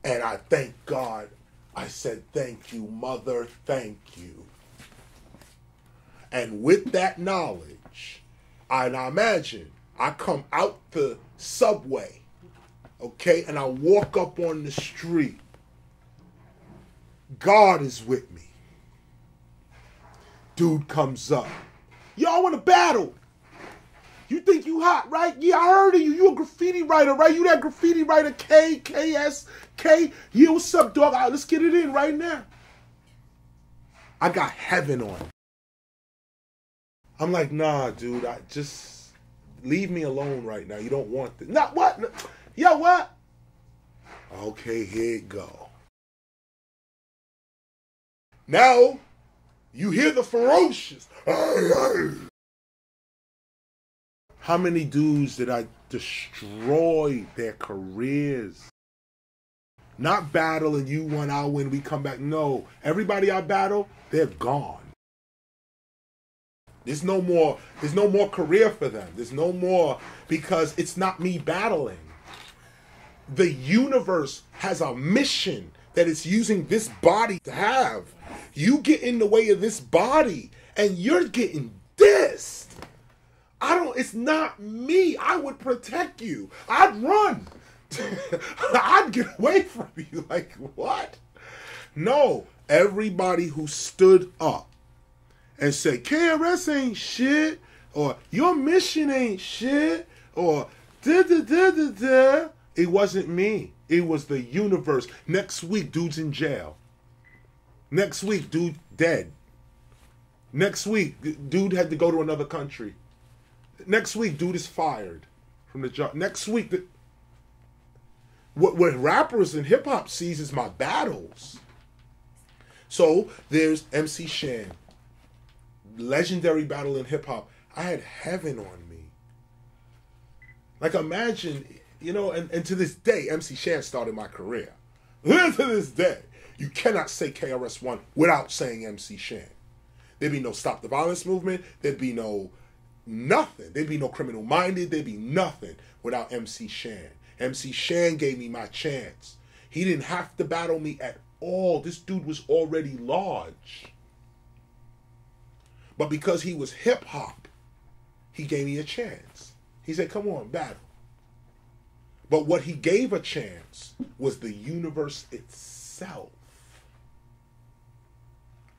And I thank God. I said, thank you, Mother, thank you. And with that knowledge, I imagine I come out the subway, okay, and I walk up on the street. God is with me. Dude comes up. Y'all want to battle? You think you hot, right? Yeah, I heard of you. You a graffiti writer, right? You that graffiti writer, KSK. Yeah, what's up, dog? All right, let's get it in right now. I got heaven on. I'm like, nah, dude. I just leave me alone right now. You don't want this. Not what? Yo, what? Okay, here it go. Now, you hear the ferocious. How many dudes did I destroy their careers? Not battling you one hour when we come back. No, everybody I battle, they're gone. There's no more career for them. There's no more, because it's not me battling. The universe has a mission that it's using this body to have. You get in the way of this body and you're getting dissed. It's not me. I would protect you. I'd run. I'd get away from you. Like, what? No, everybody who stood up and said, KRS ain't shit, or your mission ain't shit, or da-da-da-da-da, it wasn't me. It was the universe. Next week, dude's in jail. Next week, dude dead. Next week, dude had to go to another country. Next week, dude is fired from the job. Next week, what rappers and hip-hop sees is my battles. So, there's MC Shan. Legendary battle in hip-hop. I had heaven on me. Like, imagine, and to this day, MC Shan started my career. To this day, you cannot say KRS-One without saying MC Shan. There'd be no Stop the Violence movement. There'd be no nothing. There'd be no Criminal Minded. There'd be nothing without MC Shan. MC Shan gave me my chance. He didn't have to battle me at all. This dude was already large. But because he was hip-hop, he gave me a chance. He said, come on, battle. But what he gave a chance was the universe itself.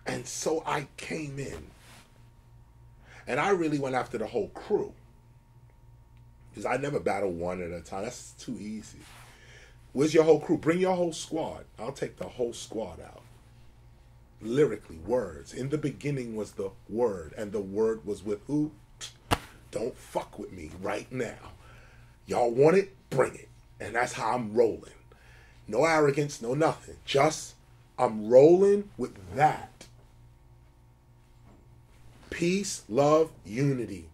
And so I came in. And I really went after the whole crew. Because I never battle one at a time. That's too easy. Where's your whole crew? Bring your whole squad. I'll take the whole squad out. Lyrically, words. In the beginning was the word. And the word was with who? Don't fuck with me right now. Y'all want it? Bring it. And that's how I'm rolling. No arrogance, no nothing. Just, I'm rolling with that. Peace, love, unity,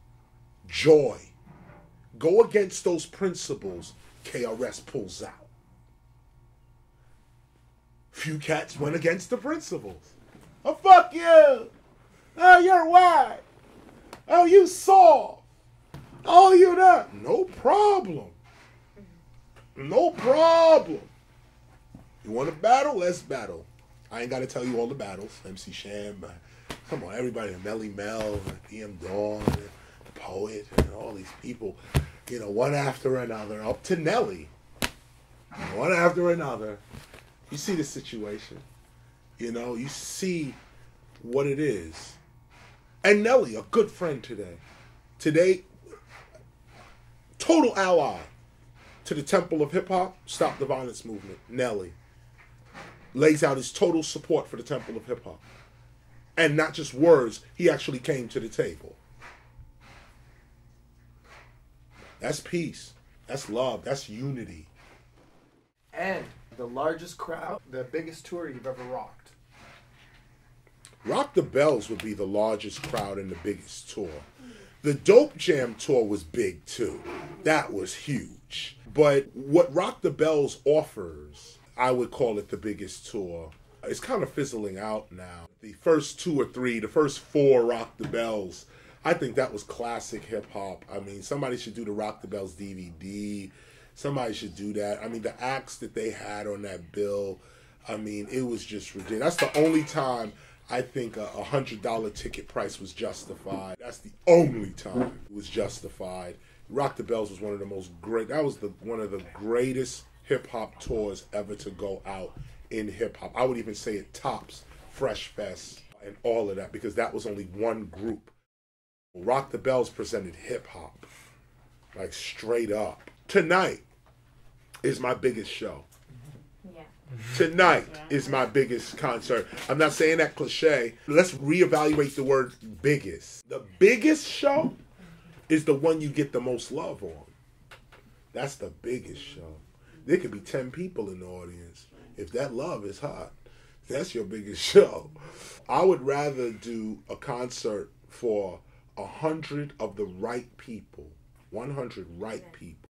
joy. Go against those principles, KRS pulls out. Few cats went against the principles. Oh, fuck you. Oh, you're white. Oh, you soft. Oh, you that. No problem. No problem. You want to battle? Let's battle. I ain't got to tell you all the battles. MC Shan, come on, everybody. Melly Mel, PM Dawn, the Poet, and all these people, you know, one after another, up to Nelly. One after another. You see the situation. You know, you see what it is. And Nelly, a good friend today. Today, total ally to the Temple of Hip Hop, Stop the Violence movement. Nelly lays out his total support for the Temple of Hip Hop. And not just words, he actually came to the table. That's peace. That's love. That's unity. And the largest crowd, the biggest tour you've ever rocked. Rock the Bells would be the largest crowd and the biggest tour. The Dope Jam tour was big too. That was huge. But what Rock the Bells offers, I would call it the biggest tour. It's kind of fizzling out now. The first 2 or 3, the first 4 Rock the Bells, I think that was classic hip hop. I mean, somebody should do the Rock the Bells DVD. Somebody should do that. I mean, the acts that they had on that bill, I mean, it was just ridiculous. That's the only time I think a $100 ticket price was justified. That's the only time it was justified. Rock the Bells was one of the most great, that was one of the greatest hip hop tours ever to go out in hip hop. I would even say it tops Fresh Fest and all of that, because that was only one group. Rock the Bells presented hip hop, like straight up. Tonight is my biggest show. Yeah. Tonight is my biggest concert. I'm not saying that cliche. Let's reevaluate the word biggest. The biggest show is the one you get the most love on. That's the biggest show. There could be 10 people in the audience. If that love is hot, that's your biggest show. I would rather do a concert for 100 of the right people, 100 right people,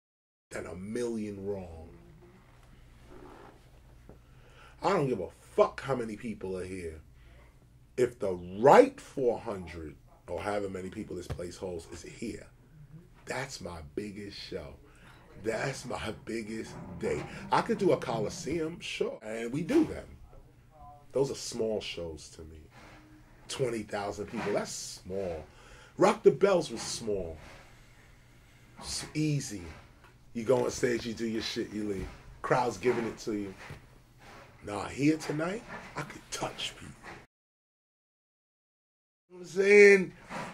than 1,000,000 wrong. I don't give a fuck how many people are here. If the right 400 or however many people this place holds is here, that's my biggest show. That's my biggest day. I could do a Coliseum, sure, and we do them. Those are small shows to me. 20,000 people, that's small. Rock the Bells was small. It's easy. You go on stage, you do your shit, you leave. Crowd's giving it to you. Nah, here tonight, I could touch people. You know what I'm saying?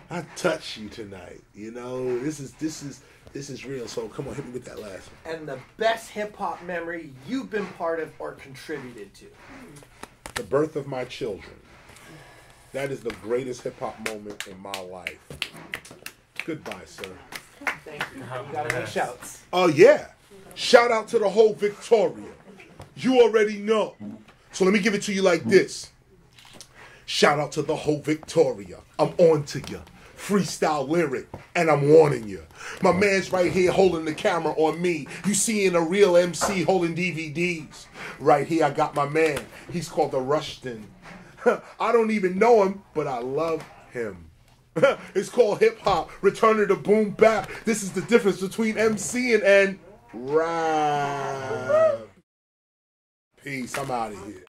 I touch you tonight. You know, this is real. So come on, hit me with that last one. And the best hip hop memory you've been part of or contributed to. The birth of my children. That is the greatest hip hop moment in my life. Goodbye, sir. Thank you. You gotta make shouts. Oh yeah. Shout out to the whole Victoria. You already know. So let me give it to you like this. Shout out to the whole Victoria. I'm on to you. Freestyle lyric, and I'm warning you. My man's right here holding the camera on me. You seeing a real MC holding DVDs. Right here, I got my man. He's called the Rushton. I don't even know him, but I love him. It's called hip hop, return to the boom bap. This is the difference between MCing and rap. Peace, I'm out of here.